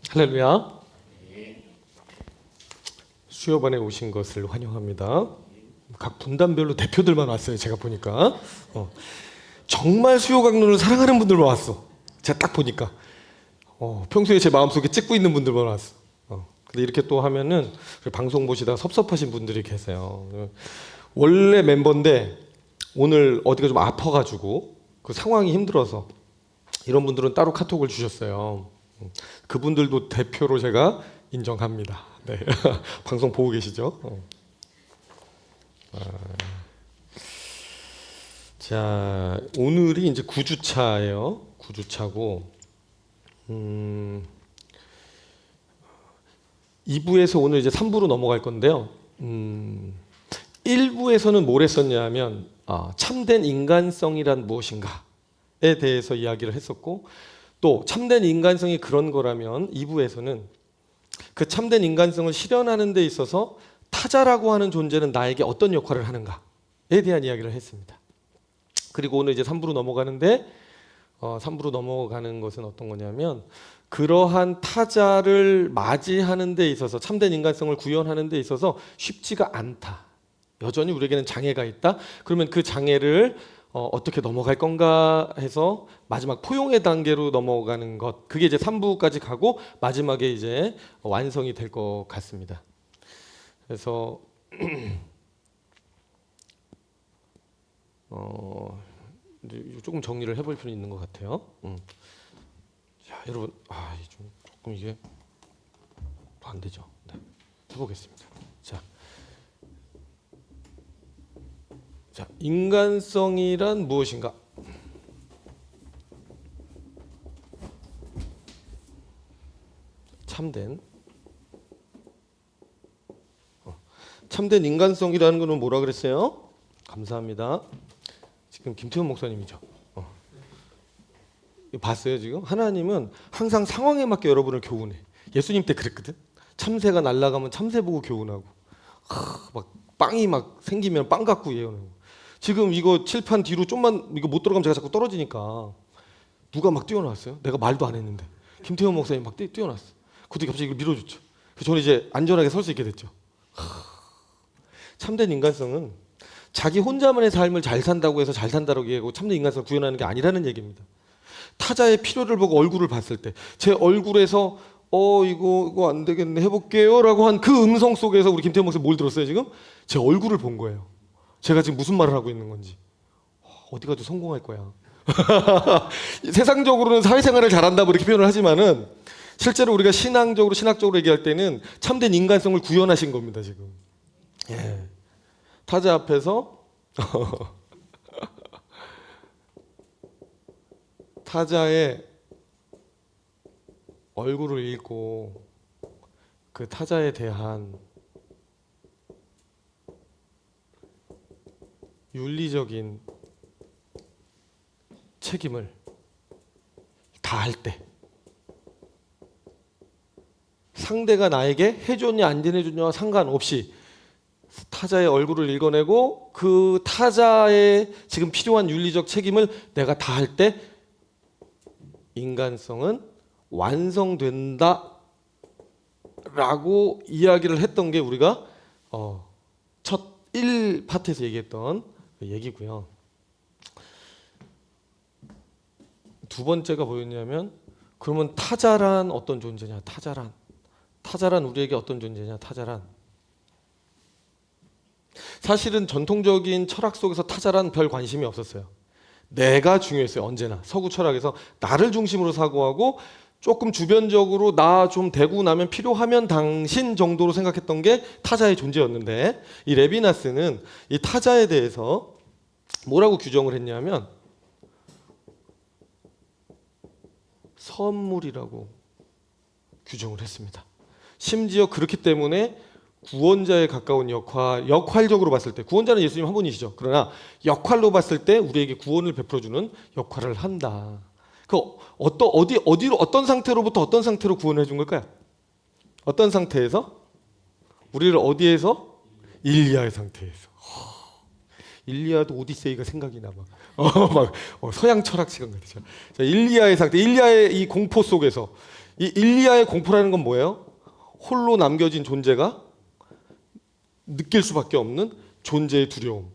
할렐루야. 수요반에 오신 것을 환영합니다. 각 분단별로 대표들만 왔어요. 제가 보니까 정말 수요 강론을 사랑하는 분들만 왔어. 제가 딱 보니까 평소에 제 마음속에 찍고 있는 분들만 왔어. 근데 이렇게 또 하면은 방송 보시다가 섭섭하신 분들이 계세요. 원래 멤버인데 오늘 어디가 좀 아파가지고 그 상황이 힘들어서 이런 분들은 따로 카톡을 주셨어요. 그분들도 대표로 제가 인정합니다. 네. 방송 보고 계시죠? 자, 오늘이 이제 9주차예요. 9주차고 2부에서 오늘 이제 3부로 넘어갈 건데요. 1부에서는 뭘 했었냐면 참된 인간성이란 무엇인가에 대해서 이야기를 했었고, 또 참된 인간성이 그런 거라면 2부에서는 그 참된 인간성을 실현하는 데 있어서 타자라고 하는 존재는 나에게 어떤 역할을 하는가에 대한 이야기를 했습니다. 그리고 오늘 이제 3부로 넘어가는데 3부로 넘어가는 것은 어떤 거냐면, 그러한 타자를 맞이하는 데 있어서 참된 인간성을 구현하는 데 있어서 쉽지가 않다. 여전히 우리에게는 장애가 있다. 그러면 그 장애를 어떻게 넘어갈 건가 해서 마지막 포용의 단계로 넘어가는 것, 그게 이제 3부까지 가고 마지막에 이제 완성이 될 것 같습니다. 그래서 조금 정리를 해볼 필요는 있는 것 같아요. 자, 여러분, 조금 이게 안 되죠. 네, 해보겠습니다. 자, 인간성이란 무엇인가? 참된 인간성이라는 것은 뭐라 그랬어요? 감사합니다. 지금 김태훈 목사님이죠. 봤어요 지금? 하나님은 항상 상황에 맞게 여러분을 교훈해. 예수님 때 그랬거든. 참새가 날아가면 참새 보고 교훈하고, 막 빵이 막 생기면 빵 갖고 예언하고. 지금 이거 칠판 뒤로 좀만 이거 못 들어가면 제가 자꾸 떨어지니까 누가 막 뛰어나왔어요. 내가 말도 안 했는데 김태현 목사님 막 뛰어났어. 그때 갑자기 이걸 밀어줬죠. 그래서 저는 이제 안전하게 설 수 있게 됐죠. 참된 인간성은 자기 혼자만의 삶을 잘 산다고 해서 잘 산다고 얘기하고 참된 인간성을 구현하는 게 아니라는 얘기입니다. 타자의 필요를 보고 얼굴을 봤을 때 제 얼굴에서 이거 안 되겠네 해볼게요 라고 한 그 음성 속에서 우리 김태현 목사님 뭘 들었어요 지금? 제 얼굴을 본 거예요. 제가 지금 무슨 말을 하고 있는 건지. 어디 가도 성공할 거야. 세상적으로는 사회생활을 잘한다고 이렇게 표현을 하지만은 실제로 우리가 신학적으로 얘기할 때는 참된 인간성을 구현하신 겁니다 지금. 예. 타자 앞에서 타자의 얼굴을 읽고 그 타자에 대한 윤리적인 책임을 다할 때, 상대가 나에게 해줬냐 안 해줬냐와 상관없이 타자의 얼굴을 읽어내고 그 타자의 지금 필요한 윤리적 책임을 내가 다할 때 인간성은 완성된다 라고 이야기를 했던 게 우리가 첫 1파트에서 얘기했던 얘기고요. 두 번째가 뭐였냐면, 그러면 타자란 어떤 존재냐? 타자란 우리에게 어떤 존재냐? 사실은 전통적인 철학 속에서 타자란 별 관심이 없었어요. 내가 중요했어요. 언제나 서구 철학에서 나를 중심으로 사고하고 조금 주변적으로 나 좀 되고 나면 필요하면 당신 정도로 생각했던 게 타자의 존재였는데, 이 레비나스는 이 타자에 대해서 뭐라고 규정을 했냐면 선물이라고 규정을 했습니다. 심지어 그렇기 때문에 구원자에 가까운 역할적으로 봤을 때, 구원자는 예수님 한 분이시죠. 그러나 역할로 봤을 때 우리에게 구원을 베풀어주는 역할을 한다. 어떤 상태로부터 어떤 상태로 구원해 준 걸까요? 어떤 상태에서? 우리를 어디에서? 일리아의 상태에서. 일리아도 오디세이가 생각이 나 막 서양 철학 시간 같죠. 일리아의 상태, 일리아의 이 공포 속에서 이 일리야의 공포라는 건 뭐예요? 홀로 남겨진 존재가 느낄 수밖에 없는 존재의 두려움.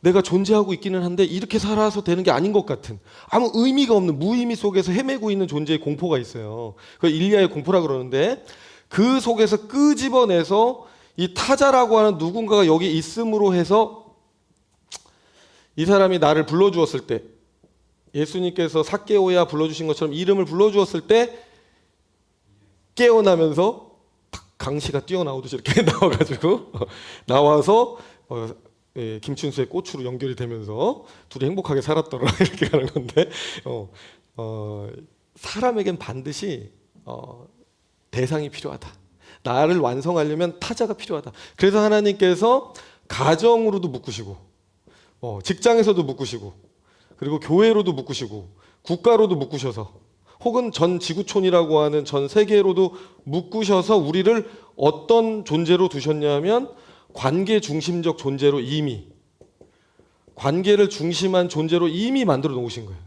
내가 존재하고 있기는 한데 이렇게 살아서 되는 게 아닌 것 같은, 아무 의미가 없는 무의미 속에서 헤매고 있는 존재의 공포가 있어요. 그 일리야의 공포라 그러는데, 그 속에서 끄집어내서 이 타자라고 하는 누군가가 여기 있음으로 해서 이 사람이 나를 불러주었을 때, 예수님께서 삭개오야 불러주신 것처럼 이름을 불러주었을 때 깨어나면서 강시가 뛰어나오듯이 이렇게 나와가지고 나와서 김춘수의 꽃으로 연결이 되면서 둘이 행복하게 살았더라 이렇게 가는 건데, 사람에겐 반드시 대상이 필요하다. 나를 완성하려면 타자가 필요하다. 그래서 하나님께서 가정으로도 묶으시고, 직장에서도 묶으시고, 그리고 교회로도 묶으시고, 국가로도 묶으셔서, 혹은 전 지구촌이라고 하는 전 세계로도 묶으셔서 우리를 어떤 존재로 두셨냐면 관계 중심적 존재로, 이미 관계를 중심한 존재로 이미 만들어 놓으신 거예요.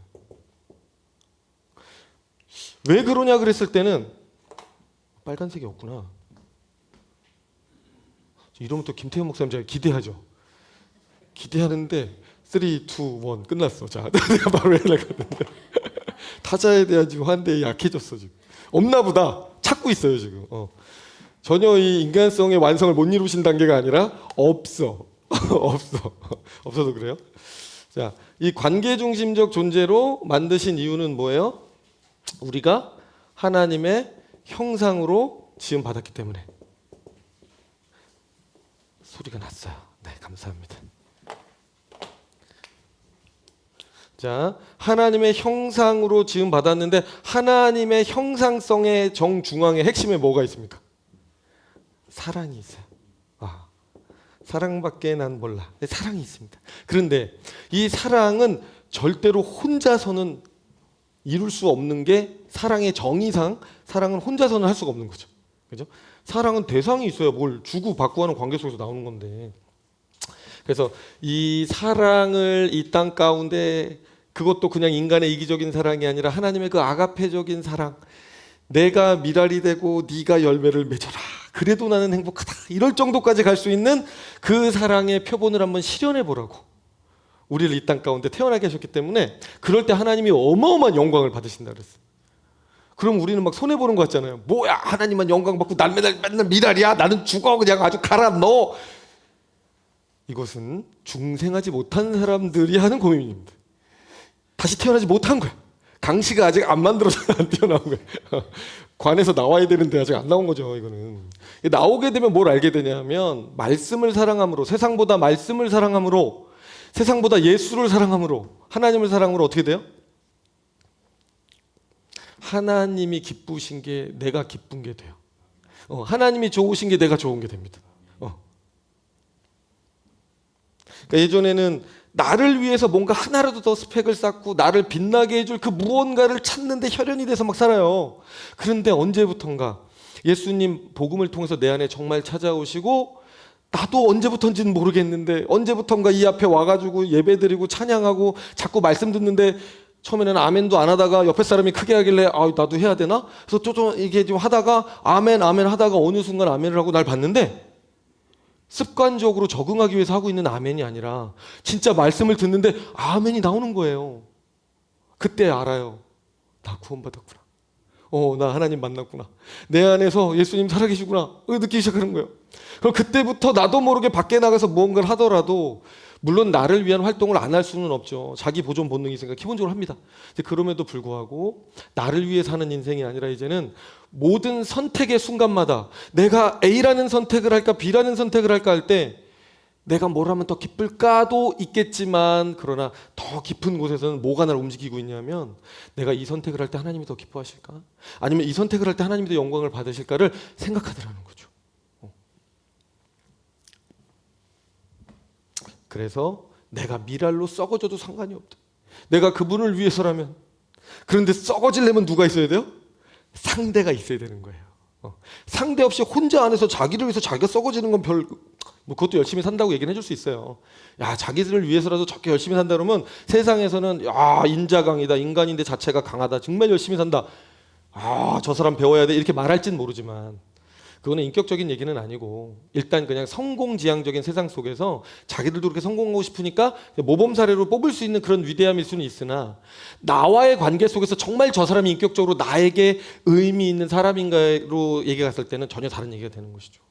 왜 그러냐 그랬을 때는, 빨간색이 없구나. 이러면 또 김태현 목사님 제가 기대하죠. 기대하는데 3, 2, 1 끝났어. 자, 내가 바로 해나갔는데 타자에 대한 지금 환대에 약해졌어. 지금 없나 보다 찾고 있어요 지금. 전혀 이 인간성의 완성을 못 이루신 단계가 아니라 없어. 없어도 그래요. 자, 이 관계 중심적 존재로 만드신 이유는 뭐예요? 우리가 하나님의 형상으로 지음 받았기 때문에. 소리가 났어요. 네, 감사합니다. 자, 하나님의 형상으로 지음 받았는데, 하나님의 형상성의 정중앙에 핵심에 뭐가 있습니까? 사랑이 있어요. 사랑밖에 난 몰라. 네, 사랑이 있습니다. 그런데 이 사랑은 절대로 혼자서는 이룰 수 없는 게, 사랑의 정의상 사랑은 혼자서는 할 수가 없는 거죠. 그죠? 사랑은 대상이 있어야 뭘 주고 받고 하는 관계 속에서 나오는 건데, 그래서 이 사랑을 이 땅 가운데, 그것도 그냥 인간의 이기적인 사랑이 아니라 하나님의 그 아가페적인 사랑, 내가 미랄이 되고 네가 열매를 맺어라, 그래도 나는 행복하다, 이럴 정도까지 갈 수 있는 그 사랑의 표본을 한번 실현해 보라고 우리를 이 땅 가운데 태어나게 하셨기 때문에, 그럴 때 하나님이 어마어마한 영광을 받으신다 그랬어요. 그럼 우리는 막 손해보는 것 같잖아요. 뭐야, 하나님만 영광 받고 난 맨날 미랄이야, 나는 죽어, 그냥 아주 갈아 넣어. 이것은 중생하지 못한 사람들이 하는 고민입니다. 다시 태어나지 못한 거야. 강씨가 아직 안 만들어서 안 태어나온 거야. 관에서 나와야 되는데 아직 안 나온 거죠. 이거는 나오게 되면 뭘 알게 되냐면, 말씀을 사랑함으로, 세상보다 말씀을 사랑함으로, 세상보다 예수를 사랑함으로, 하나님을 사랑함으로 어떻게 돼요? 하나님이 기쁘신 게 내가 기쁜 게 돼요. 하나님이 좋으신 게 내가 좋은 게 됩니다. 그러니까 예전에는 나를 위해서 뭔가 하나라도 더 스펙을 쌓고 나를 빛나게 해줄 그 무언가를 찾는데 혈연이 돼서 막 살아요. 그런데 언제부턴가 예수님 복음을 통해서 내 안에 정말 찾아오시고, 나도 언제부턴지는 모르겠는데 언제부턴가 이 앞에 와가지고 예배드리고 찬양하고 자꾸 말씀 듣는데, 처음에는 아멘도 안 하다가 옆에 사람이 크게 하길래 나도 해야 되나? 그래서 좀 이게 좀 하다가 아멘 하다가 어느 순간 아멘을 하고 날 봤는데, 습관적으로 적응하기 위해서 하고 있는 아멘이 아니라 진짜 말씀을 듣는데 아멘이 나오는 거예요. 그때 알아요. 나 구원받았구나. 나 하나님 만났구나. 내 안에서 예수님 살아계시구나. 느끼기 시작하는 거예요. 그럼 그때부터 나도 모르게 밖에 나가서 무언가를 하더라도, 물론 나를 위한 활동을 안 할 수는 없죠. 자기 보존 본능이 있으니까 기본적으로 합니다. 그럼에도 불구하고 나를 위해 사는 인생이 아니라, 이제는 모든 선택의 순간마다 내가 A라는 선택을 할까 B라는 선택을 할까 할 때 내가 뭘 하면 더 기쁠까도 있겠지만, 그러나 더 깊은 곳에서는 뭐가 날 움직이고 있냐면, 내가 이 선택을 할 때 하나님이 더 기뻐하실까? 아니면 이 선택을 할 때 하나님이 더 영광을 받으실까를 생각하더라는 거죠. 그래서 내가 미랄로 썩어져도 상관이 없다. 내가 그분을 위해서라면. 그런데 썩어지려면 누가 있어야 돼요? 상대가 있어야 되는 거예요. 상대 없이 혼자 안에서 자기를 위해서 자기가 썩어지는 건 그것도 열심히 산다고 얘기는 해줄 수 있어요. 야, 자기들을 위해서라도 저렇게 열심히 산다 그러면 세상에서는 인자강이다, 인간인데 자체가 강하다, 정말 열심히 산다. 저 사람 배워야 돼 이렇게 말할진 모르지만 그거는 인격적인 얘기는 아니고 일단 그냥 성공지향적인 세상 속에서 자기들도 그렇게 성공하고 싶으니까 모범 사례로 뽑을 수 있는 그런 위대함일 수는 있으나 나와의 관계 속에서 정말 저 사람이 인격적으로 나에게 의미 있는 사람인가로 얘기가 갔을 때는 전혀 다른 얘기가 되는 것이죠.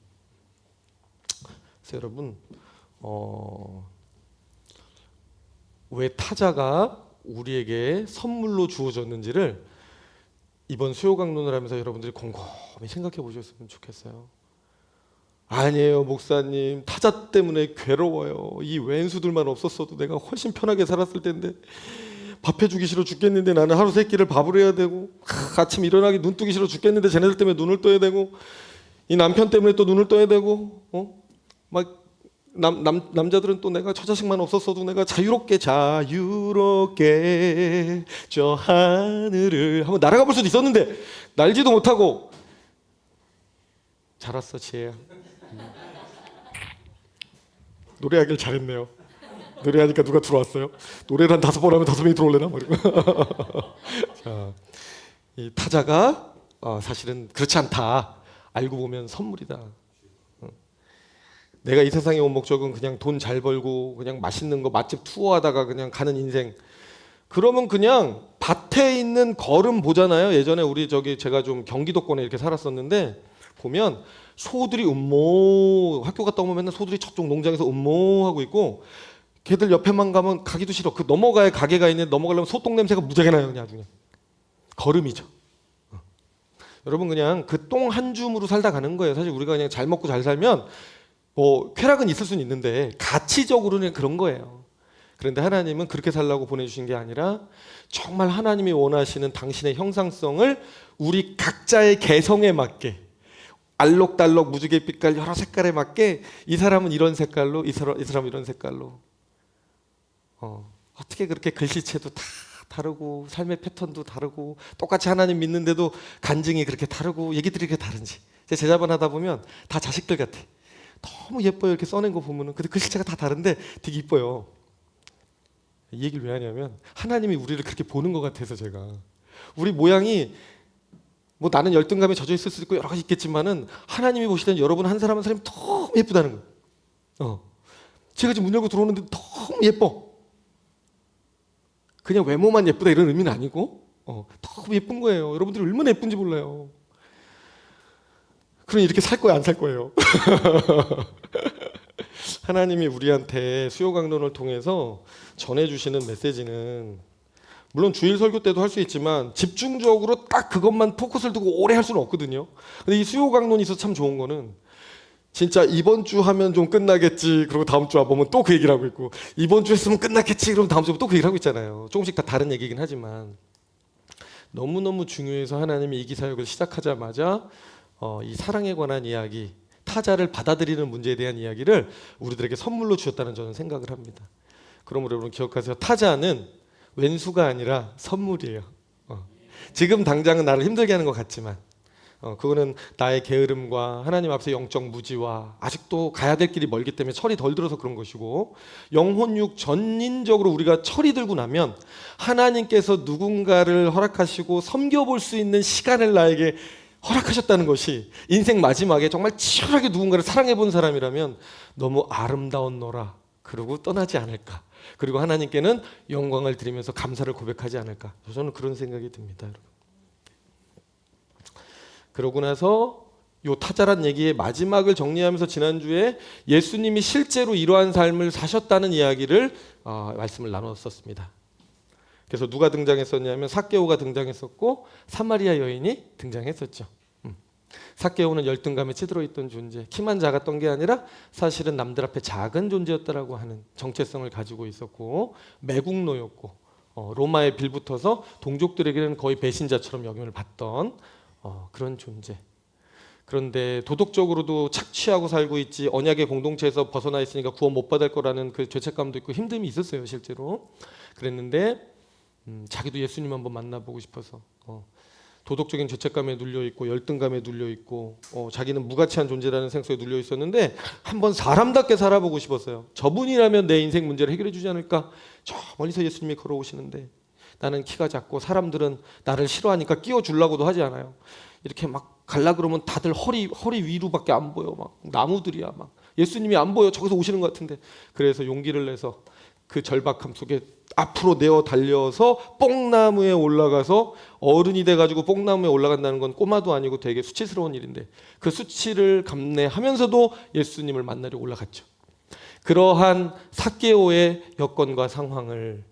그래서 여러분 왜 타자가 우리에게 선물로 주어졌는지를 이번 수요 강론을 하면서 여러분들이 곰곰이 생각해 보셨으면 좋겠어요. 아니에요 목사님, 타자 때문에 괴로워요. 이 왼수들만 없었어도 내가 훨씬 편하게 살았을 텐데 밥 해주기 싫어 죽겠는데 나는 하루 세 끼를 밥을 해야 되고 아침 일어나기 눈 뜨기 싫어 죽겠는데 쟤네들 때문에 눈을 떠야 되고 이 남편 때문에 또 눈을 떠야 되고 막 남자들은 또 내가 처자식만 없었어도 내가 자유롭게 저 하늘을 한번 날아가 볼 수도 있었는데 날지도 못하고 잘 왔어 지혜야. 노래하길 잘했네요. 노래하니까 누가 들어왔어요. 노래를 한 5번 하면 5명이 들어올래나 말이고. 자, 이 타자가 사실은 그렇지 않다. 알고 보면 선물이다. 내가 이 세상에 온 목적은 그냥 돈 잘 벌고 그냥 맛있는 거 맛집 투어하다가 그냥 가는 인생. 그러면 그냥 밭에 있는 거름 보잖아요. 예전에 우리 제가 좀 경기도권에 이렇게 살았었는데 보면 소들이 학교 갔다 오면 맨날 소들이 저쪽 농장에서 음모하고 있고 걔들 옆에만 가면 가기도 싫어. 그 넘어가야 가게가 있는데 넘어가려면 소똥 냄새가 무지하게 나요. 그냥 아주 거름이죠. 여러분 그냥 그 똥 한 줌으로 살다 가는 거예요. 사실 우리가 그냥 잘 먹고 잘 살면 쾌락은 있을 수는 있는데 가치적으로는 그런 거예요. 그런데 하나님은 그렇게 살라고 보내주신 게 아니라 정말 하나님이 원하시는 당신의 형상성을 우리 각자의 개성에 맞게 알록달록 무지갯빛깔 여러 색깔에 맞게 이 사람은 이런 색깔로 이 사람은 이런 색깔로 어떻게 그렇게 글씨체도 다 다르고 삶의 패턴도 다르고 똑같이 하나님 믿는데도 간증이 그렇게 다르고 얘기들이 그렇게 다른지 제 제자반 하다 보면 다 자식들 같아. 너무 예뻐요. 이렇게 써낸 거 보면은. 근데 글씨체가 다 다른데 되게 이뻐요. 이 얘기를 왜 하냐면 하나님이 우리를 그렇게 보는 것 같아서 제가 우리 모양이 나는 열등감에 젖어 있을 수도 있고 여러 가지 있겠지만은 하나님이 보실 때는 여러분 한 사람 한 사람이 너무 예쁘다는 거예요. 제가 지금 문 열고 들어오는데 너무 예뻐. 그냥 외모만 예쁘다 이런 의미는 아니고 너무 예쁜 거예요. 여러분들이 얼마나 예쁜지 몰라요. 그럼 이렇게 살 거예요, 안 살 거예요? 하나님이 우리한테 수요 강론을 통해서 전해주시는 메시지는 물론 주일 설교 때도 할 수 있지만 집중적으로 딱 그것만 포커스를 두고 오래 할 수는 없거든요. 근데 이 수요 강론이 있어서 참 좋은 거는 진짜 이번 주 하면 좀 끝나겠지 그리고 다음 주 와보면 또 그 얘기를 하고 있고 이번 주 했으면 끝났겠지 그럼 다음 주에 또 그 얘기를 하고 있잖아요. 조금씩 다 다른 얘기긴 하지만 너무너무 중요해서 하나님이 이 기사역을 시작하자마자 이 사랑에 관한 이야기, 타자를 받아들이는 문제에 대한 이야기를 우리들에게 선물로 주셨다는 저는 생각을 합니다. 그러므로 여러분 기억하세요. 타자는 왼수가 아니라 선물이에요. 지금 당장은 나를 힘들게 하는 것 같지만 그거는 나의 게으름과 하나님 앞에서 영적 무지와 아직도 가야 될 길이 멀기 때문에 철이 덜 들어서 그런 것이고 영혼육 전인적으로 우리가 철이 들고 나면 하나님께서 누군가를 허락하시고 섬겨볼 수 있는 시간을 나에게 허락하셨다는 것이 인생 마지막에 정말 치열하게 누군가를 사랑해본 사람이라면 너무 아름다웠노라 그러고 떠나지 않을까. 그리고 하나님께는 영광을 드리면서 감사를 고백하지 않을까. 저는 그런 생각이 듭니다. 여러분. 그러고 나서 요 타자란 얘기의 마지막을 정리하면서 지난주에 예수님이 실제로 이러한 삶을 사셨다는 이야기를 말씀을 나눴었습니다. 그래서 누가 등장했었냐면 삭개오가 등장했었고 사마리아 여인이 등장했었죠. 삭개오는 열등감에 찌들어 있던 존재, 키만 작았던 게 아니라 사실은 남들 앞에 작은 존재였다라고 하는 정체성을 가지고 있었고 매국노였고 로마에 빌붙어서 동족들에게는 거의 배신자처럼 여김을 받던 그런 존재. 그런데 도덕적으로도 착취하고 살고 있지 언약의 공동체에서 벗어나 있으니까 구원 못 받을 거라는 그 죄책감도 있고 힘듦이 있었어요 실제로. 그랬는데 자기도 예수님 한번 만나보고 싶어서 도덕적인 죄책감에 눌려있고 열등감에 눌려있고 자기는 무가치한 존재라는 생각에 눌려있었는데 한번 사람답게 살아보고 싶었어요. 저분이라면 내 인생 문제를 해결해 주지 않을까. 저 멀리서 예수님이 걸어오시는데 나는 키가 작고 사람들은 나를 싫어하니까 끼워주려고도 하지 않아요. 이렇게 막 갈라 그러면 다들 허리 위로밖에 안 보여. 막 나무들이야. 막 예수님이 안 보여. 저기서 오시는 것 같은데. 그래서 용기를 내서 그 절박함 속에 앞으로 내어 달려서 뽕나무에 올라가서 어른이 돼가지고 뽕나무에 올라간다는 건 꼬마도 아니고 되게 수치스러운 일인데 그 수치를 감내하면서도 예수님을 만나려 올라갔죠. 그러한 삭개오의 여건과 상황을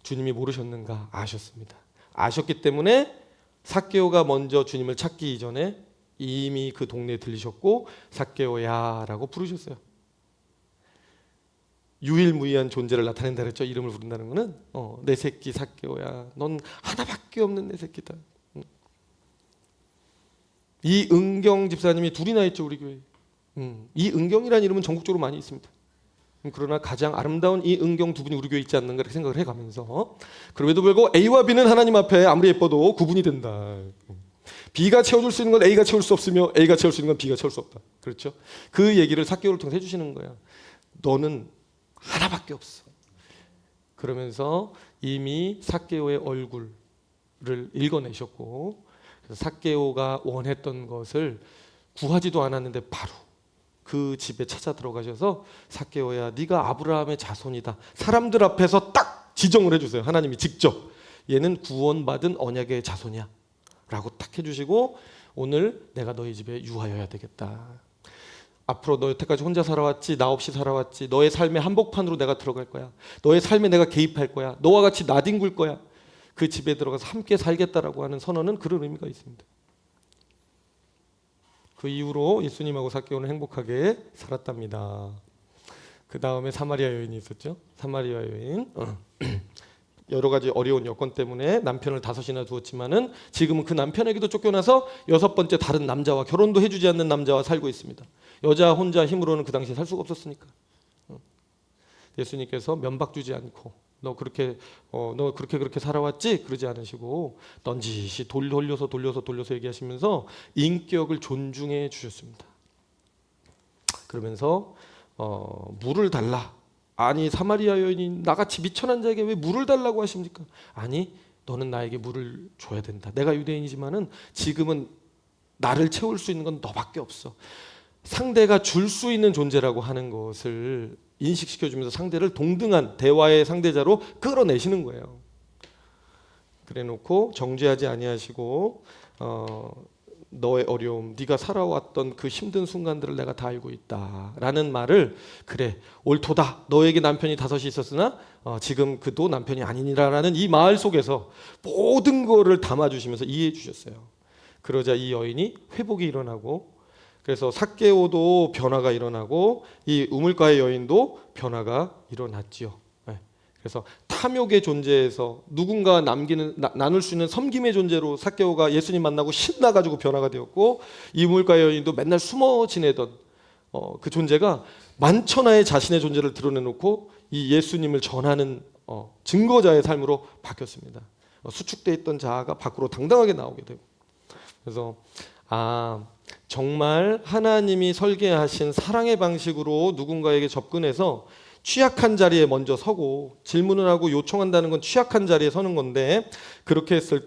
주님이 모르셨는가? 아셨습니다. 아셨기 때문에 삭개오가 먼저 주님을 찾기 이전에 이미 그 동네에 들리셨고 삭개오야라고 부르셨어요. 유일무이한 존재를 나타낸다 그랬죠. 이름을 부른다는 거는 내 새끼 삭개오야. 넌 하나밖에 없는 내 새끼다. 이 은경 집사님이 둘이나 있죠. 우리 교회. 이 은경이라는 이름은 전국적으로 많이 있습니다. 그러나 가장 아름다운 이 은경 두 분이 우리 교회에 있지 않는가 생각을 해가면서 그럼에도 불구하고 A와 B는 하나님 앞에 아무리 예뻐도 구분이 된다. B가 채워줄 수 있는 건 A가 채울 수 없으며 A가 채울 수 있는 건 B가 채울 수 없다. 그렇죠? 그 얘기를 삭개오를 통해서 해주시는 거야. 너는 하나밖에 없어. 그러면서 이미 삭개오의 얼굴을 읽어내셨고 삭개오가 원했던 것을 구하지도 않았는데 바로 그 집에 찾아 들어가셔서 삭개오야 네가 아브라함의 자손이다. 사람들 앞에서 딱 지정을 해주세요. 하나님이 직접 얘는 구원받은 언약의 자손이야 라고 딱 해주시고 오늘 내가 너희 집에 유하여야 되겠다. 앞으로 너 여태까지 혼자 살아왔지 나 없이 살아왔지 너의 삶의 한복판으로 내가 들어갈 거야. 너의 삶에 내가 개입할 거야. 너와 같이 나뒹굴 거야. 그 집에 들어가서 함께 살겠다라고 하는 선언은 그런 의미가 있습니다. 그 이후로 예수님하고 삭개오는 행복하게 살았답니다. 그 다음에 사마리아 여인이 있었죠. 사마리아 여인 여러 가지 어려운 여건 때문에 남편을 5이나 두었지만은 지금은 그 남편에게도 쫓겨나서 6번째 다른 남자와 결혼도 해주지 않는 남자와 살고 있습니다. 여자 혼자 힘으로는 그 당시에 살 수가 없었으니까 예수님께서 면박 주지 않고 너 그렇게 살아왔지? 그러지 않으시고 넌지시 돌려서 얘기하시면서 인격을 존중해 주셨습니다. 그러면서 물을 달라. 아니 사마리아 여인이 나같이 미천한 자에게 왜 물을 달라고 하십니까? 아니 너는 나에게 물을 줘야 된다. 내가 유대인이지만은 지금은 나를 채울 수 있는 건 너밖에 없어. 상대가 줄 수 있는 존재라고 하는 것을 인식시켜주면서 상대를 동등한 대화의 상대자로 끌어내시는 거예요. 그래놓고 정죄하지 아니하시고 너의 어려움, 네가 살아왔던 그 힘든 순간들을 내가 다 알고 있다라는 말을 그래 옳도다. 너에게 남편이 5이 있었으나 지금 그도 남편이 아니니라라는 이 말 속에서 모든 거를 담아주시면서 이해해 주셨어요. 그러자 이 여인이 회복이 일어나고 그래서 삭개오도 변화가 일어나고 이 우물가의 여인도 변화가 일어났지요. 그래서 탐욕의 존재에서 누군가 나눌 수 있는 섬김의 존재로 삭개오가 예수님 만나고 신나가지고 변화가 되었고 이 우물가의 여인도 맨날 숨어 지내던 그 존재가 만천하에 자신의 존재를 드러내놓고 이 예수님을 전하는 증거자의 삶으로 바뀌었습니다. 수축돼 있던 자아가 밖으로 당당하게 나오게 되고 그래서 정말 하나님이 설계하신 사랑의 방식으로 누군가에게 접근해서 취약한 자리에 먼저 서고 질문을 하고 요청한다는 건 취약한 자리에 서는 건데 그렇게 했을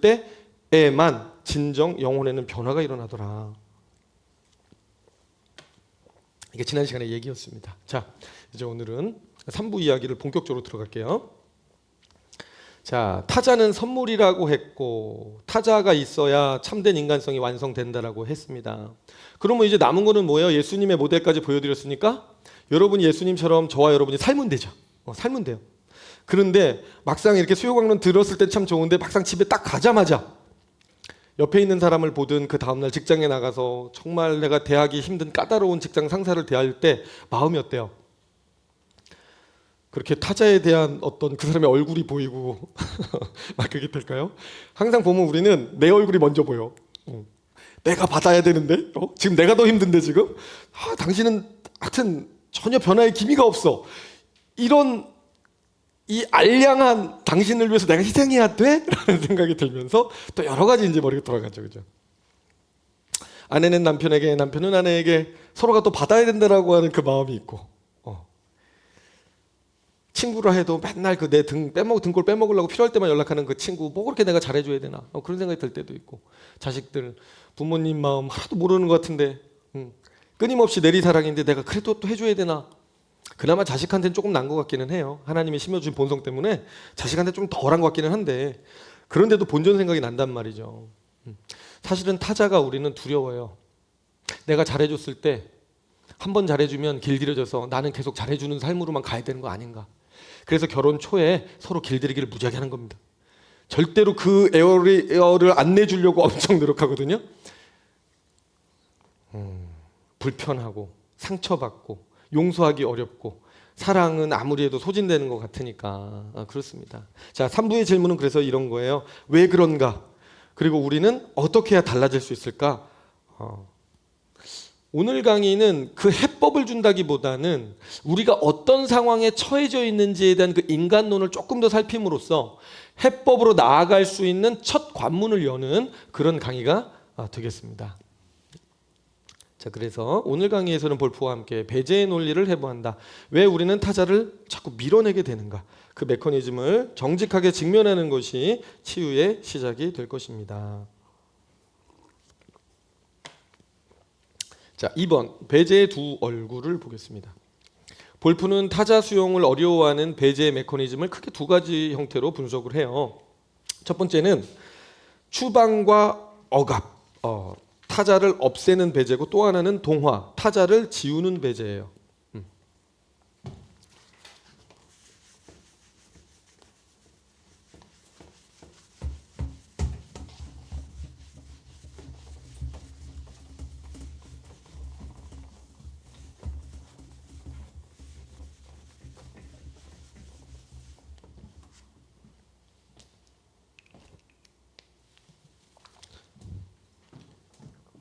때에만 진정 영혼에는 변화가 일어나더라. 이게 지난 시간의 얘기였습니다. 자, 이제 오늘은 3부 이야기를 본격적으로 들어갈게요. 자, 타자는 선물이라고 했고 타자가 있어야 참된 인간성이 완성된다라고 했습니다. 그러면 이제 남은 거는 뭐예요? 예수님의 모델까지 보여드렸으니까 여러분이 예수님처럼 저와 여러분이 살면 되죠. 살면 돼요. 그런데 막상 이렇게 수요강론 들었을 때 참 좋은데 막상 집에 딱 가자마자 옆에 있는 사람을 보든 그 다음날 직장에 나가서 정말 내가 대하기 힘든 까다로운 직장 상사를 대할 때 마음이 어때요? 그렇게 타자에 대한 어떤 그 사람의 얼굴이 보이고 막 그게 될까요? 항상 보면 우리는 내 얼굴이 먼저 보여. 내가 받아야 되는데 지금 내가 더 힘든데 지금 당신은 하여튼 전혀 변화의 기미가 없어. 이런 이 알량한 당신을 위해서 내가 희생해야 돼? 라는 생각이 들면서 또 여러 가지 이제 머리가 돌아가죠. 그죠? 아내는 남편에게 남편은 아내에게 서로가 또 받아야 된다라고 하는 그 마음이 있고 친구라 해도 맨날 그 내 등골 빼먹으려고 필요할 때만 연락하는 그 친구 뭐 그렇게 내가 잘해줘야 되나 그런 생각이 들 때도 있고 자식들 부모님 마음 하나도 모르는 것 같은데 끊임없이 내리사랑인데 내가 그래도 또 해줘야 되나 그나마 자식한테는 조금 난 것 같기는 해요. 하나님이 심어주신 본성 때문에 자식한테 좀 덜한 것 같기는 한데 그런데도 본전 생각이 난단 말이죠. 사실은 타자가 우리는 두려워요. 내가 잘해줬을 때 한 번 잘해주면 길들여져서 나는 계속 잘해주는 삶으로만 가야 되는 거 아닌가. 그래서 결혼 초에 서로 길들이기를 무지하게 하는 겁니다. 절대로 그 에어를 안 내주려고 엄청 노력하거든요. 불편하고 상처받고 용서하기 어렵고 사랑은 아무리 해도 소진되는 것 같으니까 그렇습니다. 자, 3부의 질문은 그래서 이런 거예요. 왜 그런가? 그리고 우리는 어떻게 해야 달라질 수 있을까? 오늘 강의는 그 해법을 준다기보다는 우리가 어떤 상황에 처해져 있는지에 대한 그 인간론을 조금 더 살핌으로써 해법으로 나아갈 수 있는 첫 관문을 여는 그런 강의가 되겠습니다. 자, 그래서 오늘 강의에서는 볼프와 함께 배제의 논리를 해부한다. 왜 우리는 타자를 자꾸 밀어내게 되는가? 그 메커니즘을 정직하게 직면하는 것이 치유의 시작이 될 것입니다. 자, 2번 배제의 두 얼굴을 보겠습니다. 볼프는 타자 수용을 어려워하는 배제의 메커니즘을 크게 두 가지 형태로 분석을 해요. 첫 번째는 추방과 억압, 타자를 없애는 배제고 또 하나는 동화, 타자를 지우는 배제예요.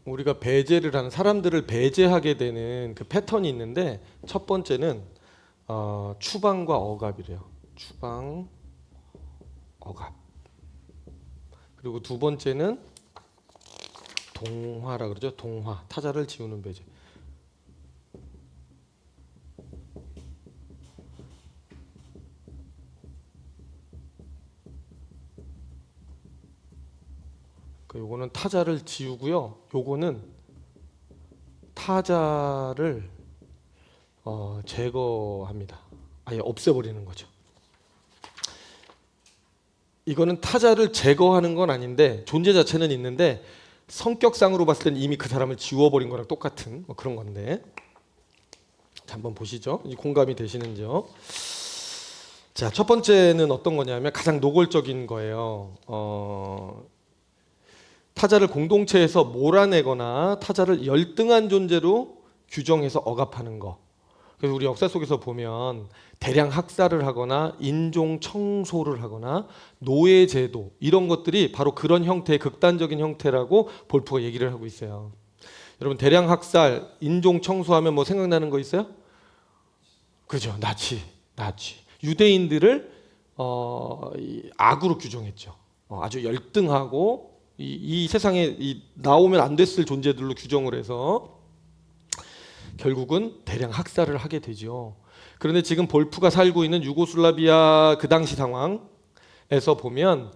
우리가 배제를 하는 사람들을 배제하게 되는 그 패턴이 있는데 첫 번째는 추방과 억압이래요. 추방, 억압. 그리고 두 번째는 동화라 그러죠. 동화, 타자를 지우는 배제. 요거는 타자를 지우고요. 요거는 타자를 제거합니다. 아예 없애버리는 거죠. 이거는 타자를 제거하는 건 아닌데 존재 자체는 있는데 성격상으로 봤을 때는 이미 그 사람을 지워버린 거랑 똑같은 그런 건데. 자, 한번 보시죠. 공감이 되시는지요? 자, 첫 번째는 어떤 거냐면 가장 노골적인 거예요. 타자를 공동체에서 몰아내거나 타자를 열등한 존재로 규정해서 억압하는 거. 그래서 우리 역사 속에서 보면 대량 학살을 하거나 인종 청소를 하거나 노예 제도 이런 것들이 바로 그런 형태의 극단적인 형태라고 볼프가 얘기를 하고 있어요. 여러분 대량 학살, 인종 청소하면 뭐 생각나는 거 있어요? 그죠? 나치. 유대인들을 악으로 규정했죠. 아주 열등하고 이 세상에 나오면 안 됐을 존재들로 규정을 해서 결국은 대량 학살을 하게 되죠. 그런데 지금 볼프가 살고 있는 유고슬라비아 그 당시 상황에서 보면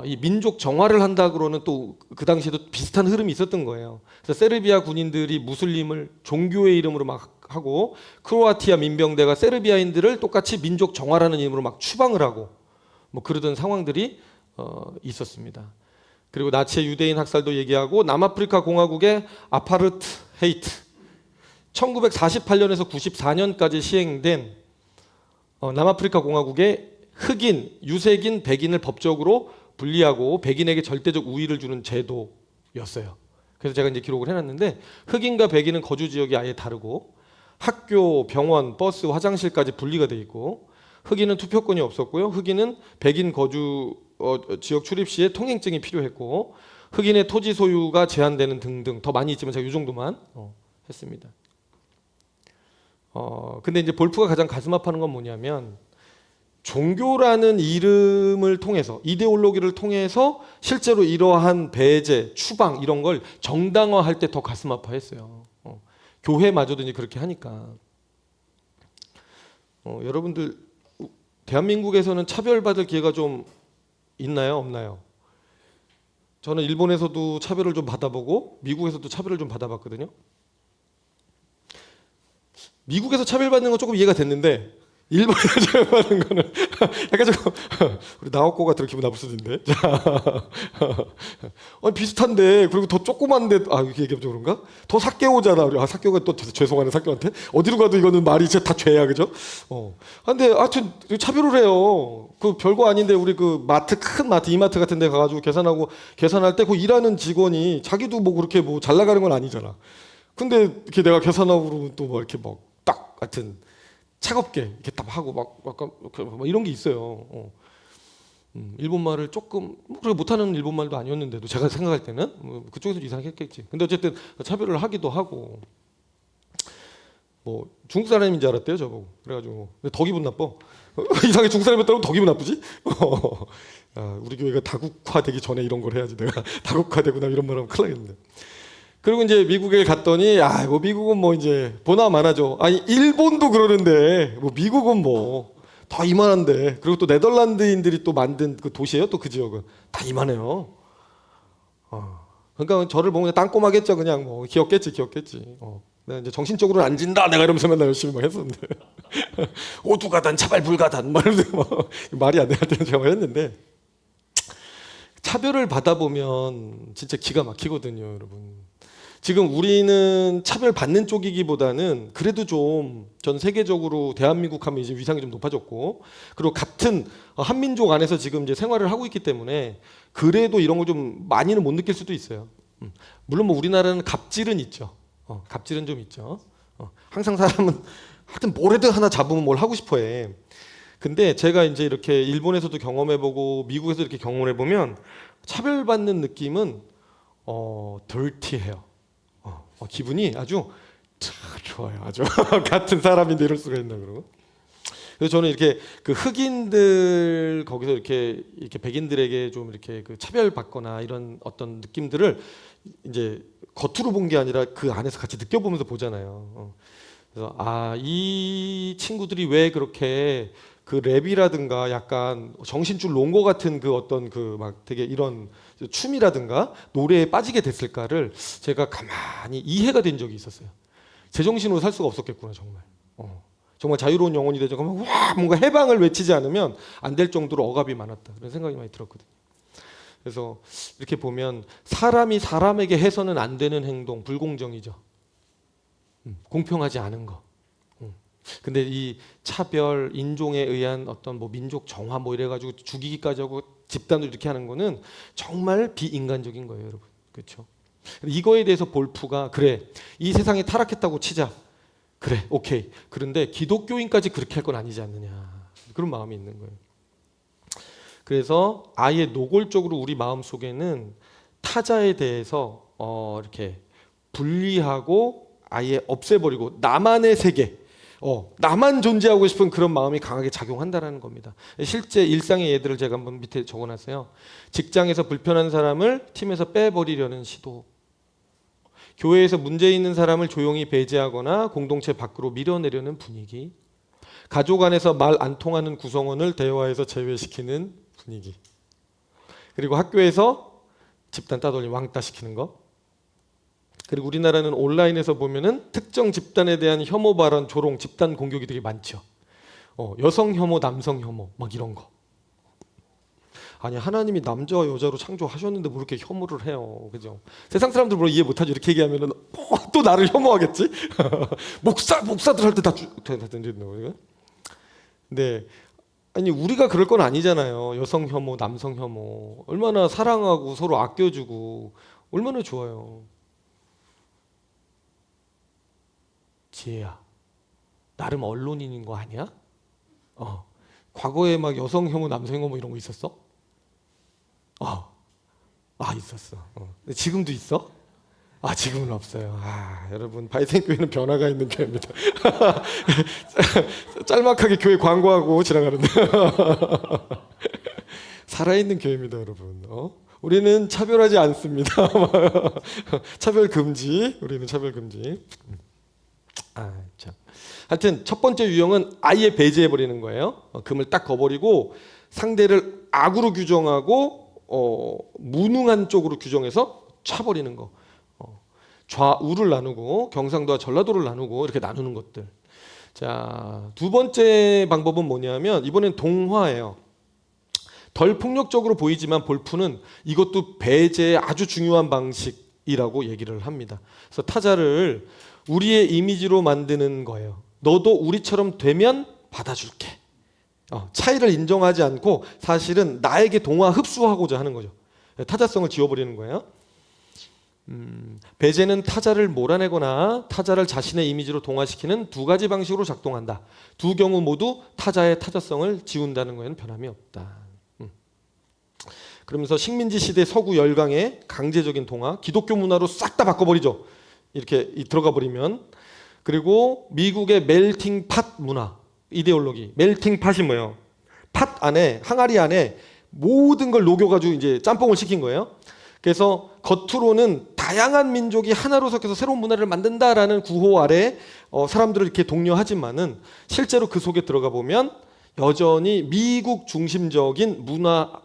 이 민족 정화를 한다 그러는 또 그 당시에도 비슷한 흐름이 있었던 거예요. 그래서 세르비아 군인들이 무슬림을 종교의 이름으로 막 하고 크로아티아 민병대가 세르비아인들을 똑같이 민족 정화라는 이름으로 막 추방을 하고 뭐 그러던 상황들이 있었습니다. 그리고 나치의 유대인 학살도 얘기하고 남아프리카 공화국의 아파르트헤이트 1948년에서 94년까지 시행된 남아프리카 공화국의 흑인, 유색인, 백인을 법적으로 분리하고 백인에게 절대적 우위를 주는 제도였어요. 그래서 제가 이제 기록을 해놨는데 흑인과 백인은 거주 지역이 아예 다르고 학교, 병원, 버스, 화장실까지 분리가 돼 있고 흑인은 투표권이 없었고요. 흑인은 백인 거주 지역 출입 시에 통행증이 필요했고 흑인의 토지 소유가 제한되는 등등 더 많이 있지만 제가 이 정도만 했습니다. 근데 이제 볼프가 가장 가슴 아파하는 건 뭐냐면 종교라는 이름을 통해서 이데올로기를 통해서 실제로 이러한 배제, 추방 이런 걸 정당화할 때 더 가슴 아파했어요. 교회마저도 이제 그렇게 하니까 여러분들 대한민국에서는 차별받을 기회가 좀 있나요? 없나요? 저는 일본에서도 차별을 좀 받아보고 미국에서도 차별을 좀 받아봤거든요. 미국에서 차별받는 건 조금 이해가 됐는데 일본에서 차별받는 거는 약간 좀 우리 나오코가 들어 기분 나쁠 수도 있는데. 아니 비슷한데 그리고 더 조그만데 이렇게 얘기하면 좀 그런가? 더 사케오잖아. 사케오가 또 죄송하네 사케오한테. 어디로 가도 이거는 말이 진짜 다 죄야 그죠? 근데 하여튼 차별을 해요. 그 별거 아닌데 우리 그 마트 큰 마트 이마트 같은 데 가가지고 계산할 때 그 일하는 직원이 자기도 뭐 그렇게 뭐 잘 나가는 건 아니잖아. 근데 이렇게 내가 계산하고 그러면 또 뭐 이렇게 막 딱 하여튼 차갑게 이렇게 딱 하고 막 약간 막 이런 게 있어요. 일본 말을 조금 그렇게 못하는 일본 말도 아니었는데도 제가 생각할 때는 그쪽에서 이상했겠지. 근데 어쨌든 차별을 하기도 하고 뭐 중국 사람인 줄 알았대요 저보고. 그래가지고 근데 더 기분 나빠. 이상하게 중국 사람이었다고 더 기분 나쁘지? 우리 교회가 다국화되기 전에 이런 걸 해야지. 내가 다국화되고 나 이런 말하면 큰일 나겠는데. 그리고 이제 미국에 갔더니 뭐 미국은 뭐 이제 보나 마나죠. 아니 일본도 그러는데 뭐 미국은 뭐 다 이만한데. 그리고 또 네덜란드인들이 또 만든 그 도시예요. 또 그 지역은 다 이만해요. 그러니까 저를 보면 땅꼬마겠죠. 그냥 뭐 귀엽겠지. 내가 이제 정신적으로는 안 진다. 내가 이러면서 맨날 열심히 막 했었는데 오두가단 차발불가단 말하면서 말이 안 되는 때는 제가 했는데 차별을 받아보면 진짜 기가 막히거든요, 여러분. 지금 우리는 차별받는 쪽이기보다는 그래도 좀 전 세계적으로 대한민국 하면 이제 위상이 좀 높아졌고 그리고 같은 한민족 안에서 지금 이제 생활을 하고 있기 때문에 그래도 이런 걸 좀 많이는 못 느낄 수도 있어요. 물론 뭐 우리나라는 갑질은 있죠. 갑질은 좀 있죠. 항상 사람은 하여튼 뭐래도 하나 잡으면 뭘 하고 싶어 해. 근데 제가 이제 이렇게 일본에서도 경험해보고 미국에서 이렇게 경험해보면 차별받는 느낌은 덜티해요. 기분이 아주 좋아요. 아주 같은 사람인데 이럴 수가 있나 그러고. 그래서 저는 이렇게 그 흑인들 거기서 이렇게 백인들에게 좀 이렇게 그 차별받거나 이런 어떤 느낌들을 이제 겉으로 본 게 아니라 그 안에서 같이 느껴보면서 보잖아요. 그래서 이 친구들이 왜 그렇게 그 랩이라든가 약간 정신줄 놓은 것 같은 그 어떤 그 막 되게 이런 춤이라든가 노래에 빠지게 됐을까를 제가 가만히 이해가 된 적이 있었어요. 제정신으로 살 수가 없었겠구나 정말. 정말 자유로운 영혼이 되죠. 그러면 와 뭔가 해방을 외치지 않으면 안 될 정도로 억압이 많았다. 그런 생각이 많이 들었거든요. 그래서 이렇게 보면 사람이 사람에게 해서는 안 되는 행동 불공정이죠. 공평하지 않은 거. 근데 이 차별, 인종에 의한 어떤 뭐 민족 정화 뭐 이래가지고 죽이기까지 하고 집단을 이렇게 하는 거는 정말 비인간적인 거예요, 여러분. 그렇죠? 이거에 대해서 볼프가 그래 이 세상이 타락했다고 치자. 그래, 오케이. 그런데 기독교인까지 그렇게 할 건 아니지 않느냐. 그런 마음이 있는 거예요. 그래서 아예 노골적으로 우리 마음 속에는 타자에 대해서 이렇게 분리하고 아예 없애버리고 나만의 세계. 나만 존재하고 싶은 그런 마음이 강하게 작용한다라는 겁니다. 실제 일상의 예들을 제가 한번 밑에 적어놨어요. 직장에서 불편한 사람을 팀에서 빼버리려는 시도, 교회에서 문제 있는 사람을 조용히 배제하거나 공동체 밖으로 밀어내려는 분위기, 가족 안에서 말 안 통하는 구성원을 대화에서 제외시키는 분위기, 그리고 학교에서 집단 따돌림 왕따 시키는 거, 그리고 우리나라는 온라인에서 보면은 특정 집단에 대한 혐오 발언, 조롱, 집단 공격이 되게 많죠. 여성 혐오, 남성 혐오 막 이런 거. 아니 하나님이 남자와 여자로 창조하셨는데 뭐 이렇게 혐오를 해요, 그죠? 세상 사람들 물론 이해 못하죠. 이렇게 얘기하면은 또 나를 혐오하겠지. 목사들 할 때 다 근데 아니 우리가 그럴 건 아니잖아요. 여성 혐오, 남성 혐오 얼마나 사랑하고 서로 아껴주고 얼마나 좋아요. 지혜야, 나름 언론인인 거 아니야? 과거에 막 여성 혐오, 남성 혐오 이런 거 있었어? 있었어. 근데 지금도 있어? 지금은 없어요. 여러분 바이생교회는 변화가 있는 교회입니다. 짤막하게 교회 광고하고 지나가는데 살아있는 교회입니다, 여러분. 우리는 차별하지 않습니다. 차별 금지. 우리는 차별 금지. 참. 하여튼 첫 번째 유형은 아예 배제해 버리는 거예요. 금을 딱 거버리고 상대를 악으로 규정하고 무능한 쪽으로 규정해서 차버리는 거. 좌우를 나누고 경상도와 전라도를 나누고 이렇게 나누는 것들. 자, 두 번째 방법은 뭐냐면 이번엔 동화예요. 덜 폭력적으로 보이지만 볼프는 이것도 배제의 아주 중요한 방식이라고 얘기를 합니다. 그래서 타자를 우리의 이미지로 만드는 거예요. 너도 우리처럼 되면 받아줄게. 차이를 인정하지 않고 사실은 나에게 동화 흡수하고자 하는 거죠. 타자성을 지워버리는 거예요. 배제는 타자를 몰아내거나 타자를 자신의 이미지로 동화시키는 두 가지 방식으로 작동한다. 두 경우 모두 타자의 타자성을 지운다는 거에는 변함이 없다. 그러면서 식민지 시대 서구 열강의 강제적인 동화, 기독교 문화로 싹 다 바꿔버리죠. 이렇게 들어가 버리면. 그리고 미국의 멜팅 팟 문화, 이데올로기. 멜팅 팟이 뭐예요? 팟 안에, 항아리 안에 모든 걸 녹여가지고 이제 짬뽕을 시킨 거예요. 그래서 겉으로는 다양한 민족이 하나로 섞여서 새로운 문화를 만든다라는 구호 아래 사람들을 이렇게 독려하지만은 실제로 그 속에 들어가 보면 여전히 미국 중심적인 문화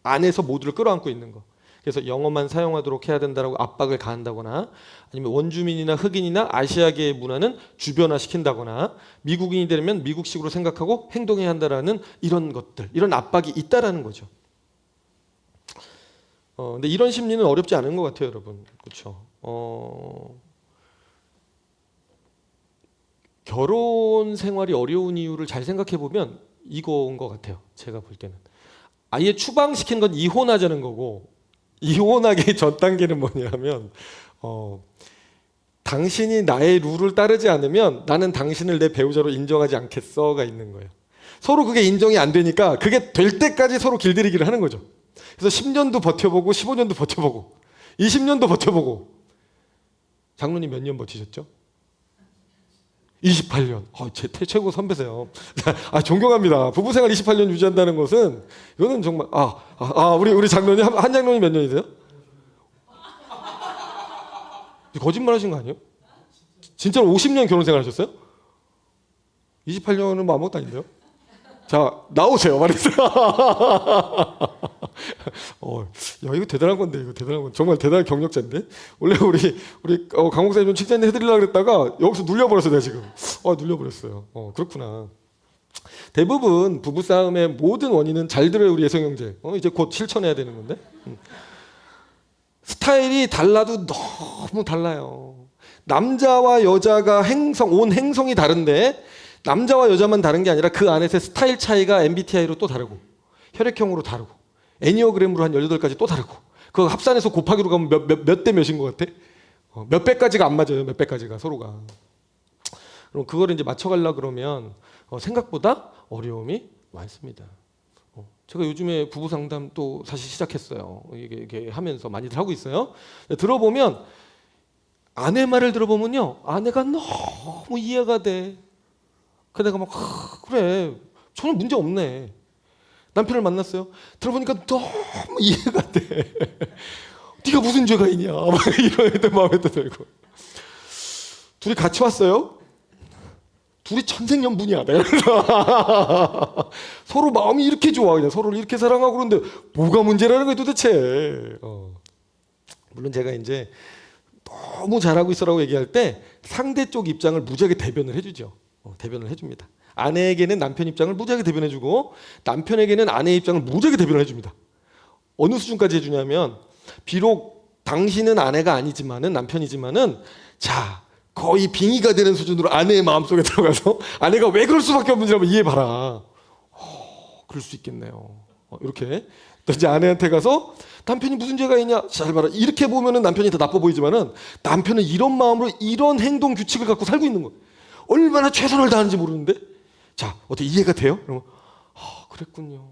안에서 모두를 끌어안고 있는 거. 그래서 영어만 사용하도록 해야 된다라고 압박을 가한다거나 아니면 원주민이나 흑인이나 아시아계의 문화는 주변화시킨다거나 미국인이 되려면 미국식으로 생각하고 행동해야 한다라는 이런 것들, 이런 압박이 있다라는 거죠. 근데 이런 심리는 어렵지 않은 것 같아요, 여러분. 그렇죠? 결혼 생활이 어려운 이유를 잘 생각해 보면 이거인 것 같아요. 제가 볼 때는 아예 추방시킨 건 이혼하자는 거고, 이혼하기의 전 단계는 뭐냐면 당신이 나의 룰을 따르지 않으면 나는 당신을 내 배우자로 인정하지 않겠어가 있는 거예요. 서로 그게 인정이 안 되니까 그게 될 때까지 서로 길들이기를 하는 거죠. 그래서 10년도 버텨보고 15년도 버텨보고 20년도 버텨보고. 장로님 몇 년 버티셨죠? 28년. 제 최고 선배세요. 존경합니다. 부부생활 28년 유지한다는 것은 이거는 정말 우리 장로님 한 장로님 몇 년이세요? 거짓말 하신 거 아니에요? 진짜로 50년 결혼생활 하셨어요? 28년은 뭐 아무것도 아닌데요? 자, 나오세요, 말했어요. 야, 이거 대단한 건데, 이거 대단한 건 정말 대단한 경력자인데. 원래 우리 강 목사님 좀 칭찬 해드리려고 그랬다가 여기서 눌려버렸어, 내가 지금. 눌려버렸어요. 그렇구나. 대부분 부부 싸움의 모든 원인은 잘 들어요, 우리 예성 형제. 이제 곧 실천해야 되는 건데. 스타일이 달라도 너무 달라요. 남자와 여자가 온 행성이 다른데. 남자와 여자만 다른 게 아니라 그 안에서 스타일 차이가 MBTI로 또 다르고 혈액형으로 다르고 애니어그램으로 한 18가지 또 다르고 그거 합산해서 곱하기로 가면 몇 대 몇인 것 같아? 몇 배까지가 안 맞아요. 몇 배까지가 서로가. 그럼 그걸 이제 맞춰가려고 그러면 생각보다 어려움이 많습니다. 제가 요즘에 부부 상담 또 사실 시작했어요. 이게 하면서 많이들 하고 있어요. 들어보면 아내 말을 들어보면요. 아내가 너무 이해가 돼. 그래서 내가 막 그래 저는 문제 없네. 남편을 만났어요. 들어보니까 너무 이해가 돼. 네가 무슨 죄가 있냐 막 이런 마음에 들고. 둘이 같이 왔어요. 둘이 천생연분이야. 내가 서로 마음이 이렇게 좋아. 그냥 서로를 이렇게 사랑하고 그러는데 뭐가 문제라는 거야 도대체. 물론 제가 이제 너무 잘하고 있어라고 얘기할 때 상대 쪽 입장을 무지하게 대변을 해주죠. 대변을 해줍니다. 아내에게는 남편 입장을 무지하게 대변해주고 남편에게는 아내 입장을 무지하게 대변을 해줍니다. 어느 수준까지 해주냐면 비록 당신은 아내가 아니지만은 남편이지만은 자 거의 빙의가 되는 수준으로 아내의 마음속에 들어가서 아내가 왜 그럴 수밖에 없는지 한번 이해해봐라. 그럴 수 있겠네요. 이렇게 또 이제 아내한테 가서 남편이 무슨 죄가 있냐 잘 봐라. 이렇게 보면은 남편이 더 나빠 보이지만은 남편은 이런 마음으로 이런 행동 규칙을 갖고 살고 있는 거예요. 얼마나 최선을 다하는지 모르는데 자 어떻게 이해가 돼요? 그러면 그랬군요.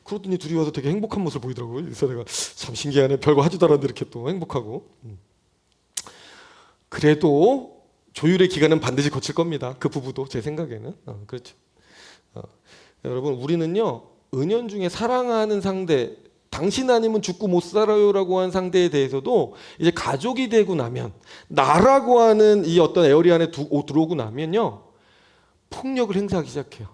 그러더니 둘이 와서 되게 행복한 모습을 보이더라고요. 그래서 내가 참 신기하네. 별거 하지도 않았는데 이렇게 또 행복하고. 그래도 조율의 기간은 반드시 거칠 겁니다. 그 부부도 제 생각에는. 그렇죠. 여러분 우리는요 은연중에 사랑하는 상대 당신 아니면 죽고 못 살아요라고 한 상대에 대해서도 이제 가족이 되고 나면 나라고 하는 이 어떤 에어리 안에 들어오고 나면요 폭력을 행사하기 시작해요.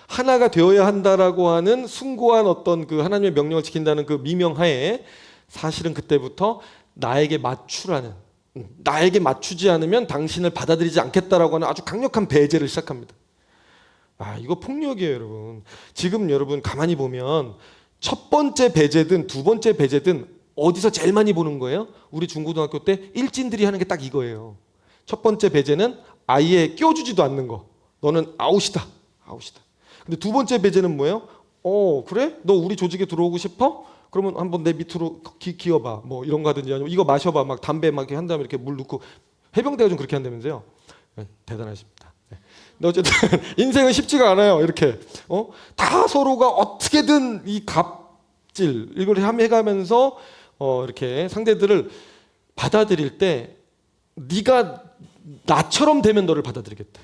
하나가 되어야 한다라고 하는 숭고한 어떤 그 하나님의 명령을 지킨다는 그 미명하에 사실은 그때부터 나에게 맞추라는, 나에게 맞추지 않으면 당신을 받아들이지 않겠다라고 하는 아주 강력한 배제를 시작합니다. 이거 폭력이에요, 여러분. 지금 여러분 가만히 보면 첫 번째 배제든 두 번째 배제든 어디서 제일 많이 보는 거예요? 우리 중고등학교 때 일진들이 하는 게 딱 이거예요. 첫 번째 배제는 아예 껴주지도 않는 거. 너는 아웃이다. 아웃이다. 근데 두 번째 배제는 뭐예요? 그래? 너 우리 조직에 들어오고 싶어? 그러면 한번 내 밑으로 기어봐. 뭐 이런 거 하든지 아니면 이거 마셔봐. 막 담배 막 이렇게 한 다음에 이렇게 물 넣고 해병대가 좀 그렇게 한다면서요? 네, 대단하십니다. 네. 근데 어쨌든 인생은 쉽지가 않아요. 이렇게 다 서로가 어떻게든 이 갑질 이걸 해가면서 이렇게 상대들을 받아들일 때 네가 나처럼 되면 너를 받아들이겠다.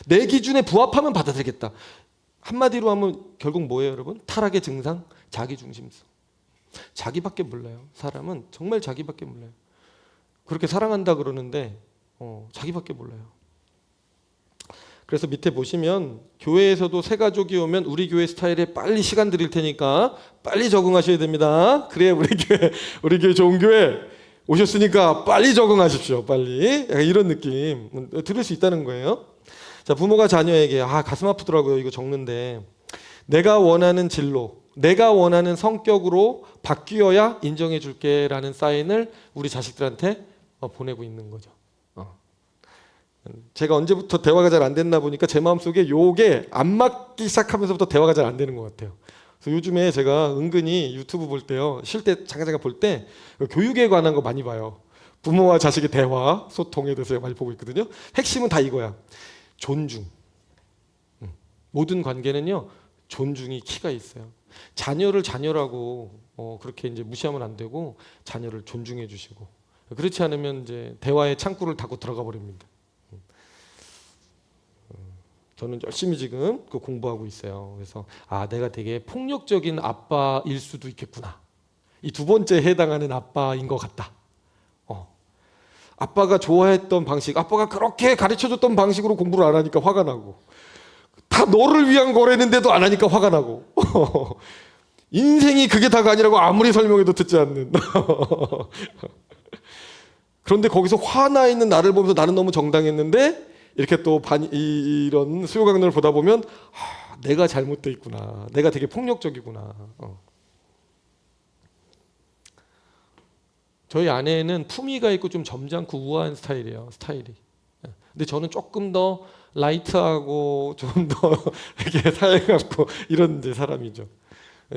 내 기준에 부합하면 받아들이겠다. 한마디로 하면 결국 뭐예요, 여러분? 타락의 증상, 자기중심성. 자기밖에 몰라요. 사람은 정말 자기밖에 몰라요. 그렇게 사랑한다 그러는데 자기밖에 몰라요. 그래서 밑에 보시면 교회에서도 새 가족이 오면 우리 교회 스타일에 빨리 시간 드릴 테니까 빨리 적응하셔야 됩니다. 그래 우리 교회 좋은 교회 오셨으니까 빨리 적응하십시오. 빨리 이런 느낌 들을 수 있다는 거예요. 자, 부모가 자녀에게 가슴 아프더라고요. 이거 적는데 내가 원하는 진로, 내가 원하는 성격으로 바뀌어야 인정해 줄게라는 사인을 우리 자식들한테 보내고 있는 거죠. 제가 언제부터 대화가 잘 안 됐나 보니까 제 마음속에 요게 안 맞기 시작하면서부터 대화가 잘 안 되는 것 같아요. 그래서 요즘에 제가 은근히 유튜브 볼 때요, 쉴 때 잠깐 볼 때 교육에 관한 거 많이 봐요. 부모와 자식의 대화, 소통에 대해서 많이 보고 있거든요. 핵심은 다 이거야. 존중. 모든 관계는요, 존중이 키가 있어요. 자녀를 자녀라고 그렇게 이제 무시하면 안 되고 자녀를 존중해 주시고, 그렇지 않으면 이제 대화의 창구를 닫고 들어가 버립니다. 저는 열심히 지금 그 공부하고 있어요. 그래서 내가 되게 폭력적인 아빠일 수도 있겠구나. 이 두 번째에 해당하는 아빠인 것 같다. 아빠가 좋아했던 방식, 아빠가 그렇게 가르쳐줬던 방식으로 공부를 안 하니까 화가 나고, 다 너를 위한 거랬는데도 안 하니까 화가 나고, 인생이 그게 다가 아니라고 아무리 설명해도 듣지 않는. 그런데 거기서 화나 있는 나를 보면서 나는 너무 정당했는데 이렇게 또 이런 수요 강론을 보다 보면 내가 잘못돼 있구나. 내가 되게 폭력적이구나. 저희 아내는 품위가 있고 좀 점잖고 우아한 스타일이에요. 스타일이. 근데 저는 조금 더 라이트하고 좀 더 이렇게 사회같고 이런 이제 사람이죠.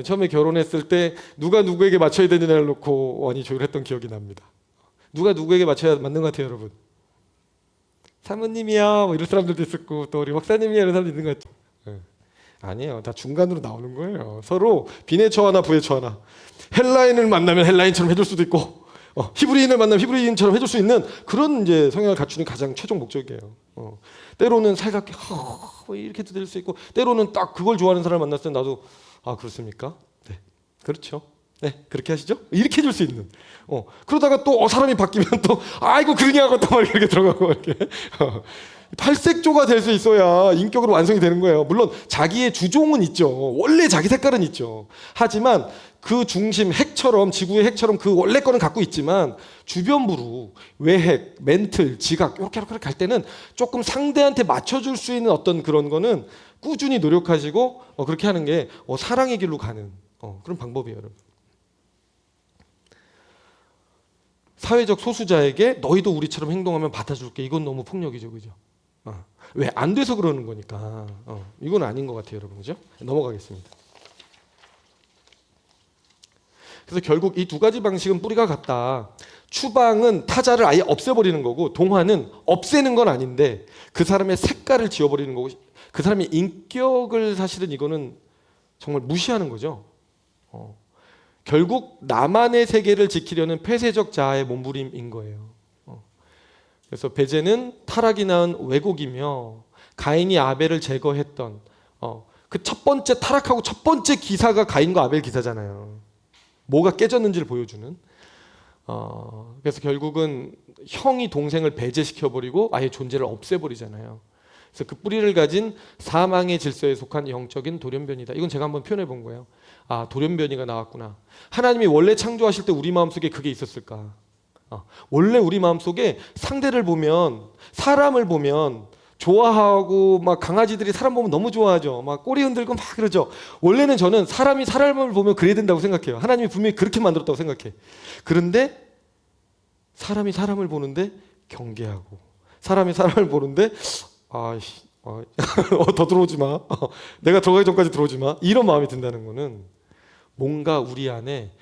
처음에 결혼했을 때 누가 누구에게 맞춰야 되느냐를 놓고 많이 조율했던 기억이 납니다. 누가 누구에게 맞춰야 맞는 것 같아요, 여러분? 사모님이야 뭐 이런 사람들도 있었고 또 우리 목사님이야 이런 사람도 있는 것 같죠. 아니에요. 다 중간으로 나오는 거예요. 서로 빈의 처하나 부의 처하나. 헬라인을 만나면 헬라인처럼 해줄 수도 있고 히브리인을 만나면 히브리인처럼 해줄 수 있는 그런 이제 성향을 갖추는 가장 최종 목적이에요. 때로는 살갑게 이렇게도 될 수 있고, 때로는 딱 그걸 좋아하는 사람을 만났을 때 나도 그렇습니까? 네, 그렇죠. 네, 그렇게 하시죠. 이렇게 해줄 수 있는. 그러다가 또 사람이 바뀌면 또 아이고 그러냐고 또 막 이렇게 들어가고 이렇게. 팔색조가 될 수 있어야 인격으로 완성이 되는 거예요. 물론 자기의 주종은 있죠. 원래 자기 색깔은 있죠. 하지만 그 중심 핵처럼, 지구의 핵처럼 그 원래 거는 갖고 있지만 주변부로 외핵, 멘틀, 지각 이렇게 갈 때는 조금 상대한테 맞춰줄 수 있는 어떤 그런 거는 꾸준히 노력하시고 그렇게 하는 게 사랑의 길로 가는 그런 방법이에요, 여러분. 사회적 소수자에게 너희도 우리처럼 행동하면 받아줄게. 이건 너무 폭력이죠, 그죠? 왜 안 돼서 그러는 거니까. 이건 아닌 것 같아요, 여러분, 그죠? 넘어가겠습니다. 그래서 결국 이 두 가지 방식은 뿌리가 같다. 추방은 타자를 아예 없애버리는 거고, 동화는 없애는 건 아닌데 그 사람의 색깔을 지워버리는 거고, 그 사람의 인격을 사실은 이거는 정말 무시하는 거죠. 결국 나만의 세계를 지키려는 폐쇄적 자아의 몸부림인 거예요. 그래서 배제는 타락이 낳은 왜곡이며, 가인이 아벨을 제거했던 그 첫 번째 타락하고 첫 번째 기사가 가인과 아벨 기사잖아요. 뭐가 깨졌는지를 보여주는. 그래서 결국은 형이 동생을 배제시켜버리고 아예 존재를 없애버리잖아요. 그래서 그 뿌리를 가진 사망의 질서에 속한 영적인 돌연변이다. 이건 제가 한번 표현해 본 거예요. 아, 돌연변이가 나왔구나. 하나님이 원래 창조하실 때 우리 마음속에 그게 있었을까? 원래 우리 마음속에 상대를 보면, 사람을 보면 좋아하고, 막 강아지들이 사람 보면 너무 좋아하죠. 막 꼬리 흔들고 막 그러죠. 원래는 저는 사람이 사람을 보면 그래야 된다고 생각해요. 하나님이 분명히 그렇게 만들었다고 생각해. 그런데 사람이 사람을 보는데 경계하고, 사람이 사람을 보는데 더 들어오지 마. 내가 들어가기 전까지 들어오지 마. 이런 마음이 든다는 거는 뭔가 우리 안에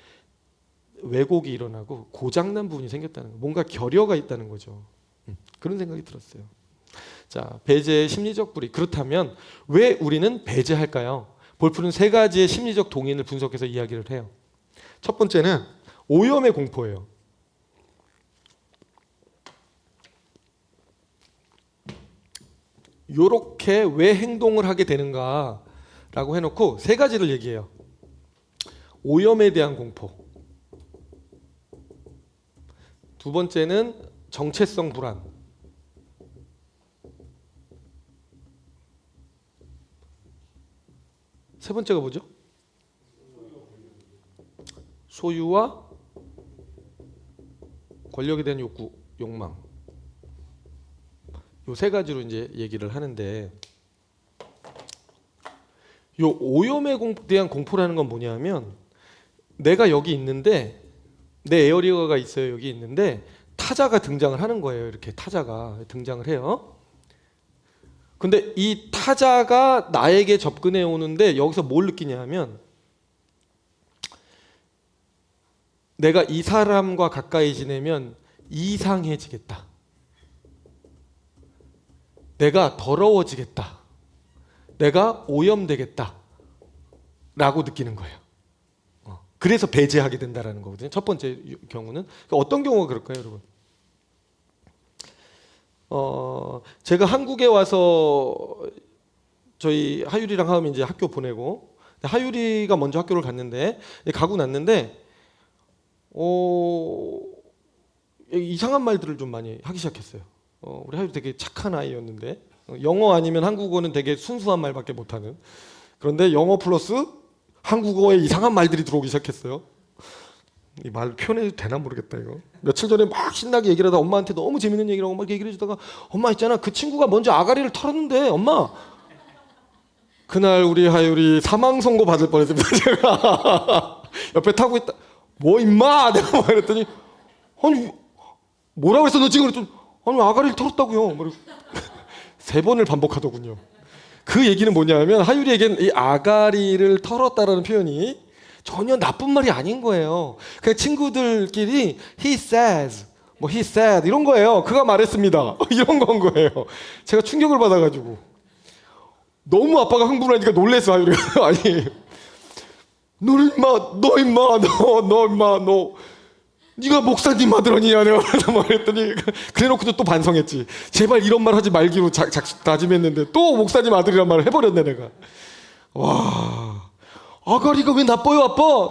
왜곡이 일어나고 고장난 부분이 생겼다는 거, 뭔가 결여가 있다는 거죠. 그런 생각이 들었어요. 자, 배제의 심리적 뿌리. 그렇다면 왜 우리는 배제할까요? 볼프는 세 가지의 심리적 동인을 분석해서 이야기를 해요. 첫 번째는 오염의 공포예요. 요렇게 왜 행동을 하게 되는가라고 해놓고 세 가지를 얘기해요. 오염에 대한 공포. 두 번째는 정체성 불안. 세 번째가 뭐죠? 소유와 권력에 대한 욕구, 욕망. 요 세 가지로 이제 얘기를 하는데, 요 오염에 대한 공포라는 건 뭐냐면, 내가 여기 있는데 내 에어리어가 있어요. 여기 있는데 타자가 등장을 하는 거예요. 이렇게 타자가 등장을 해요. 근데 이 타자가 나에게 접근해 오는데 여기서 뭘 느끼냐 하면, 내가 이 사람과 가까이 지내면 이상해지겠다. 내가 더러워지겠다. 내가 오염되겠다. 라고 느끼는 거예요. 그래서 배제하게 된다는 거거든요. 첫 번째 경우는. 어떤 경우가 그럴까요, 여러분? 제가 한국에 와서 저희 하율이랑 하음이 이제 학교 보내고, 하율이가 먼저 학교를 갔는데, 가고 났는데, 이상한 말들을 좀 많이 하기 시작했어요. 우리 하율이 되게 착한 아이였는데, 영어 아니면 한국어는 되게 순수한 말밖에 못하는. 그런데 영어 플러스 한국어에 이상한 말들이 들어오기 시작했어요. 이 말 표현해도 되나 모르겠다 이거. 며칠 전에 막 신나게 얘기를 하다 엄마한테 너무 재밌는 얘기를 하고 막 얘기를 해주다가, 엄마 있잖아, 그 친구가 먼저 아가리를 털었는데 엄마. 그날 우리 하율이 사망 선고 받을 뻔했습니다. 제가 옆에 타고 있다. 뭐 임마 내가 말했더니, 아니 뭐라고 했어 너 지금? 그랬더니 아니 아가리를 털었다고요. 세 번을 반복하더군요. 그 얘기는 뭐냐면, 하율이에겐 이 아가리를 털었다라는 표현이 전혀 나쁜 말이 아닌 거예요. 그냥 친구들끼리 he says, 뭐 he said 이런 거예요. 그가 말했습니다. 이런 건 거예요. 제가 충격을 받아가지고 너무 아빠가 흥분하니까 놀랬어. 하율이가. 아니 너 임마 네가 목사님 아들아니냐 내가 말했더니, 그래놓고도 또 반성했지. 제발 이런 말 하지 말기로 다짐했는데 또 목사님 아들이란 말을 해버렸네 내가. 와, 아가리가 왜 나빠요 아빠?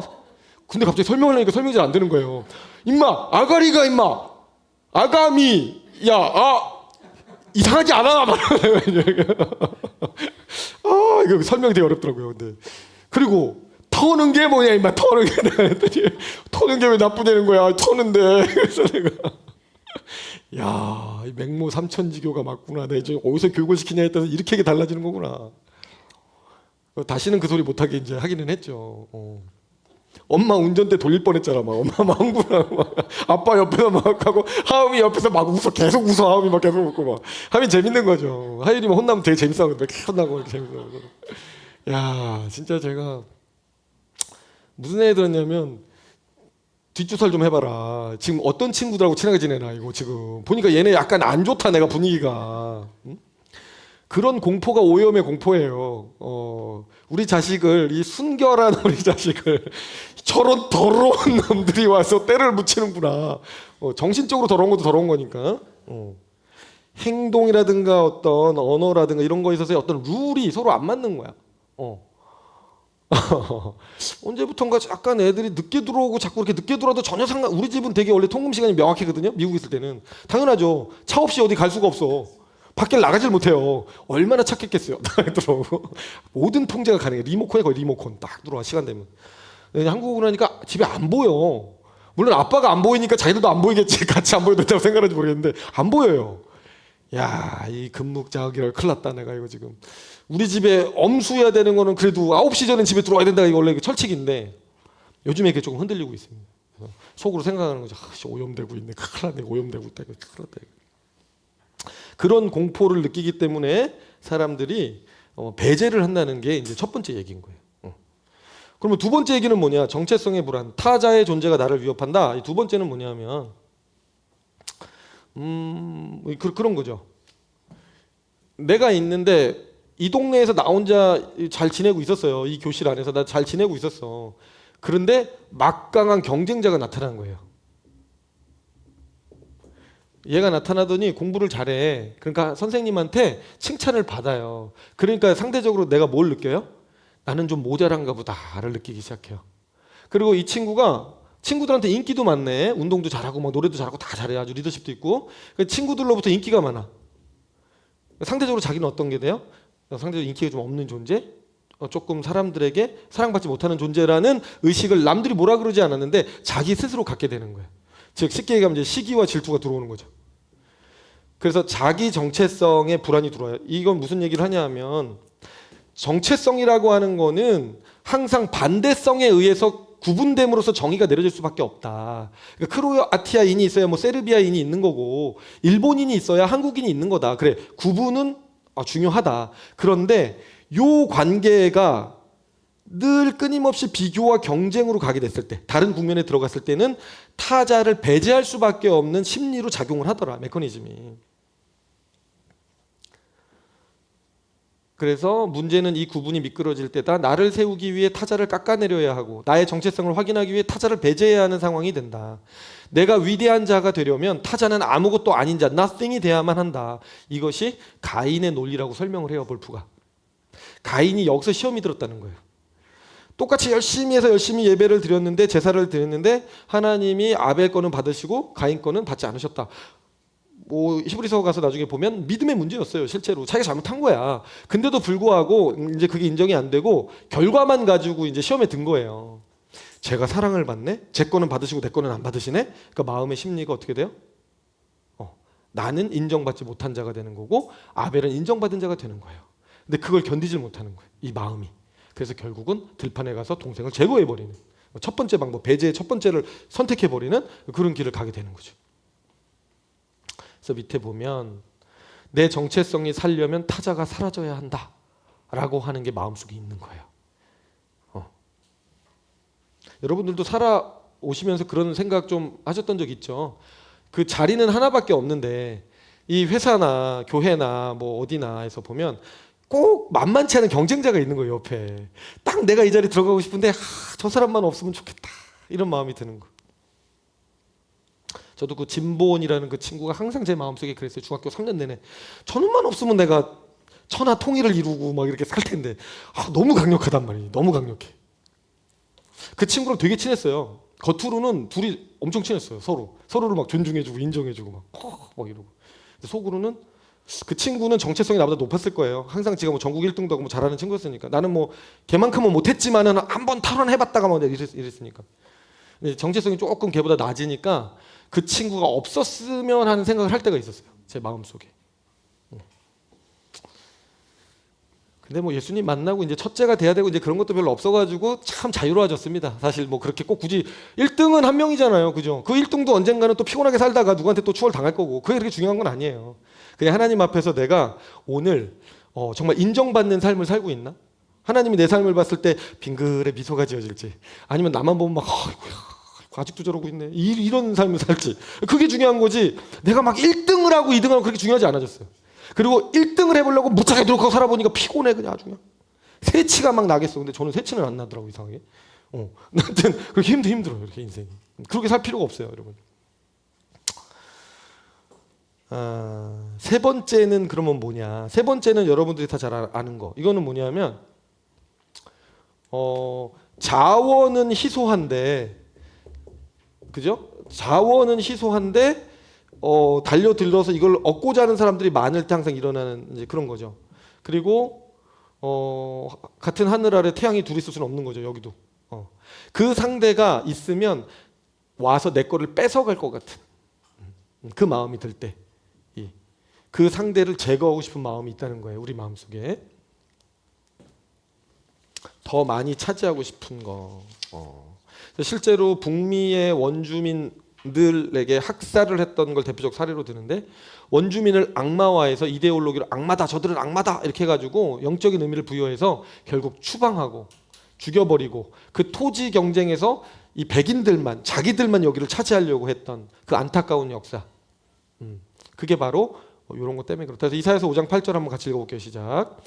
근데 갑자기 설명하려니까 설명이 잘 안 되는 거예요. 임마 아가리가 임마 아가미 이상하지 않아. 이거 설명이 되게 어렵더라고요. 근데 그리고 터는 게 뭐냐 임마, 터는 게. 내가 했더니 터는 게 왜 나쁘다는 거야, 터는데. 그래서 내가 야, 이 맹모 삼천지교가 맞구나. 내가 이제 어디서 교육을 시키냐 했더니 이렇게 달라지는 거구나. 다시는 그 소리 못하게 이제 하기는 했죠. 엄마 운전대 돌릴 뻔했잖아. 막 엄마 막 흥분하고 막 아빠 옆에서 막 하고 하음이 옆에서 막 웃어. 계속 웃어. 하음이 막 계속 웃고 막 하면 재밌는 거죠. 하율이면 혼나면 되게 재밌어하거든요. 이렇게 혼나고 이렇게 재밌어하고. 야, 진짜 제가 무슨 애기 들었냐면, 뒷주설 좀 해봐라. 지금 어떤 친구들하고 친하게 지내나 이거 지금 보니까 얘네 약간 안 좋다 내가 분위기가. 응? 그런 공포가 오염의 공포예요. 우리 자식을, 이 순결한 우리 자식을 저런 더러운 놈들이 와서 때를 묻히는구나. 정신적으로 더러운 것도 더러운 거니까. 행동이라든가 어떤 언어라든가 이런 거에 있어서 어떤 룰이 서로 안 맞는 거야. 언제부턴가 약간 애들이 늦게 들어오고 자꾸 이렇게 늦게 들어와도 전혀 우리 집은 되게 원래 통금 시간이 명확했거든요. 미국 있을 때는. 당연하죠. 차 없이 어디 갈 수가 없어. 밖에 나가질 못해요. 얼마나 착했겠어요. 들어오고 모든 통제가 가능해. 리모컨에 거의 리모컨 딱 들어와 시간 되면. 한국으로 하니까 집에 안 보여. 물론 아빠가 안 보이니까 자기들도 안 보이겠지. 같이 안 보여도 된다고 생각하는지 모르겠는데 안 보여요. 야, 이 금묵자학이라 큰일 났다 내가 이거 지금. 우리 집에 엄수해야 되는 거는 그래도 9시 전에 집에 들어와야 된다. 이거 원래 철칙인데 요즘에 이게 조금 흔들리고 있습니다. 속으로 생각하는 거죠. 오염되고 있네. 큰일 났네. 오염되고 있다. 큰일 났다. 그런 공포를 느끼기 때문에 사람들이 배제를 한다는 게 이제 첫 번째 얘기인 거예요. 그러면 두 번째 얘기는 뭐냐? 정체성의 불안. 타자의 존재가 나를 위협한다. 이 두 번째는 뭐냐면 그런 거죠. 내가 있는데 이 동네에서 나 혼자 잘 지내고 있었어요. 이 교실 안에서 나 잘 지내고 있었어. 그런데 막강한 경쟁자가 나타난 거예요. 얘가 나타나더니 공부를 잘해. 그러니까 선생님한테 칭찬을 받아요. 그러니까 상대적으로 내가 뭘 느껴요? 나는 좀 모자란가 보다를 느끼기 시작해요. 그리고 이 친구가 친구들한테 인기도 많네. 운동도 잘하고 막 노래도 잘하고 다 잘해. 아주 리더십도 있고. 친구들로부터 인기가 많아. 상대적으로 자기는 어떤 게 돼요? 상대적으로 인기가 좀 없는 존재? 조금 사람들에게 사랑받지 못하는 존재라는 의식을 남들이 뭐라 그러지 않았는데 자기 스스로 갖게 되는 거예요. 즉 쉽게 얘기하면 이제 시기와 질투가 들어오는 거죠. 그래서 자기 정체성에 불안이 들어와요. 이건 무슨 얘기를 하냐 하면 정체성이라고 하는 거는 항상 반대성에 의해서 구분됨으로써 정의가 내려질 수밖에 없다. 그러니까 크로아티아인이 있어야 뭐 세르비아인이 있는 거고 일본인이 있어야 한국인이 있는 거다. 그래, 구분은 중요하다. 그런데 요 관계가 늘 끊임없이 비교와 경쟁으로 가게 됐을 때, 다른 국면에 들어갔을 때는 타자를 배제할 수밖에 없는 심리로 작용을 하더라, 메커니즘이. 그래서 문제는 이 구분이 미끄러질 때다 나를 세우기 위해 타자를 깎아내려야 하고 나의 정체성을 확인하기 위해 타자를 배제해야 하는 상황이 된다. 내가 위대한 자가 되려면 타자는 아무것도 아닌 자, nothing이 돼야만 한다. 이것이 가인의 논리라고 설명을 해요, 볼프가. 가인이 여기서 시험이 들었다는 거예요. 똑같이 열심히 해서 열심히 예배를 드렸는데 제사를 드렸는데 하나님이 아벨 거는 받으시고 가인 거는 받지 않으셨다. 뭐 히브리서 가서 나중에 보면 믿음의 문제였어요. 실제로 자기가 잘못한 거야. 근데도 불구하고 이제 그게 인정이 안 되고 결과만 가지고 이제 시험에 든 거예요. 제가 사랑을 받네. 제 거는 받으시고 내 거는 안 받으시네. 그러니까 마음의 심리가 어떻게 돼요? 나는 인정받지 못한 자가 되는 거고 아벨은 인정받은 자가 되는 거예요. 근데 그걸 견디질 못하는 거예요. 이 마음이. 그래서 결국은 들판에 가서 동생을 제거해버리는 첫 번째 방법, 배제의 첫 번째를 선택해버리는 그런 길을 가게 되는 거죠. 그래서 밑에 보면 내 정체성이 살려면 타자가 사라져야 한다 라고 하는 게 마음속에 있는 거예요. 여러분들도 살아오시면서 그런 생각 좀 하셨던 적 있죠? 그 자리는 하나밖에 없는데 이 회사나 교회나 뭐 어디나에서 보면 꼭 만만치 않은 경쟁자가 있는 거예요, 옆에. 딱 내가 이 자리에 들어가고 싶은데 저 사람만 없으면 좋겠다 이런 마음이 드는 거. 저도 그 진보원이라는 그 친구가 항상 제 마음속에 그랬어요. 중학교 3년 내내 저놈만 없으면 내가 천하 통일을 이루고 막 이렇게 살 텐데 너무 강력하단 말이에요. 너무 강력해. 그 친구랑 되게 친했어요. 겉으로는 둘이 엄청 친했어요. 서로를 막 존중해주고 인정해주고 막 이러고. 속으로는 그 친구는 정체성이 나보다 높았을 거예요. 항상 제가 뭐 전국 1등도 하고 뭐 잘하는 친구였으니까. 나는 뭐 걔만큼은 못했지만은 한번 탈환해봤다가 막 이랬으니까. 정체성이 조금 걔보다 낮으니까 그 친구가 없었으면 하는 생각을 할 때가 있었어요. 제 마음속에. 근데 뭐 예수님 만나고 이제 첫째가 돼야 되고 이제 그런 것도 별로 없어가지고 참 자유로워졌습니다. 사실 뭐 그렇게 꼭 굳이 1등은 한 명이잖아요, 그죠? 그 1등도 언젠가는 또 피곤하게 살다가 누구한테 또 추월 당할 거고 그게 그렇게 중요한 건 아니에요. 그냥 하나님 앞에서 내가 오늘 정말 인정받는 삶을 살고 있나? 하나님이 내 삶을 봤을 때 빙그레 미소가 지어질지 아니면 나만 보면 막 아직도 저러고 있네 이런 삶을 살지 그게 중요한 거지. 내가 막 1등을 하고 2등을 하고 그렇게 중요하지 않아졌어요. 그리고 1등을 해보려고 무척하게 노력하고 살아보니까 피곤해 그냥 아주 그냥 새치가 막 나겠어. 근데 저는 새치는 안 나더라고 이상하게. 하여튼 그렇게 힘들어요 이렇게 인생이. 그렇게 살 필요가 없어요 여러분. 세 번째는 그러면 뭐냐? 세 번째는 여러분들이 다 잘 아는 거. 이거는 뭐냐면 자원은 희소한데, 그죠? 자원은 희소한데 달려들어서 이걸 얻고자 하는 사람들이 많을 때 항상 일어나는 이제 그런 거죠. 그리고 같은 하늘 아래 태양이 둘이 있을 수는 없는 거죠. 여기도. 그 상대가 있으면 와서 내 거를 뺏어갈 것 같은 그 마음이 들 때, 그 상대를 제거하고 싶은 마음이 있다는 거예요. 우리 마음속에. 더 많이 차지하고 싶은 거. 실제로 북미의 원주민들에게 학살을 했던 걸 대표적 사례로 드는데, 원주민을 악마화해서 이데올로기로 악마다, 저들은 악마다 이렇게 해가지고 영적인 의미를 부여해서 결국 추방하고 죽여버리고, 그 토지 경쟁에서 이 백인들만, 자기들만 여기를 차지하려고 했던 그 안타까운 역사. 그게 바로 이런 것 때문에 그렇다. 그래서 이사야서 5장 8절 한번 같이 읽어볼게요. 시작.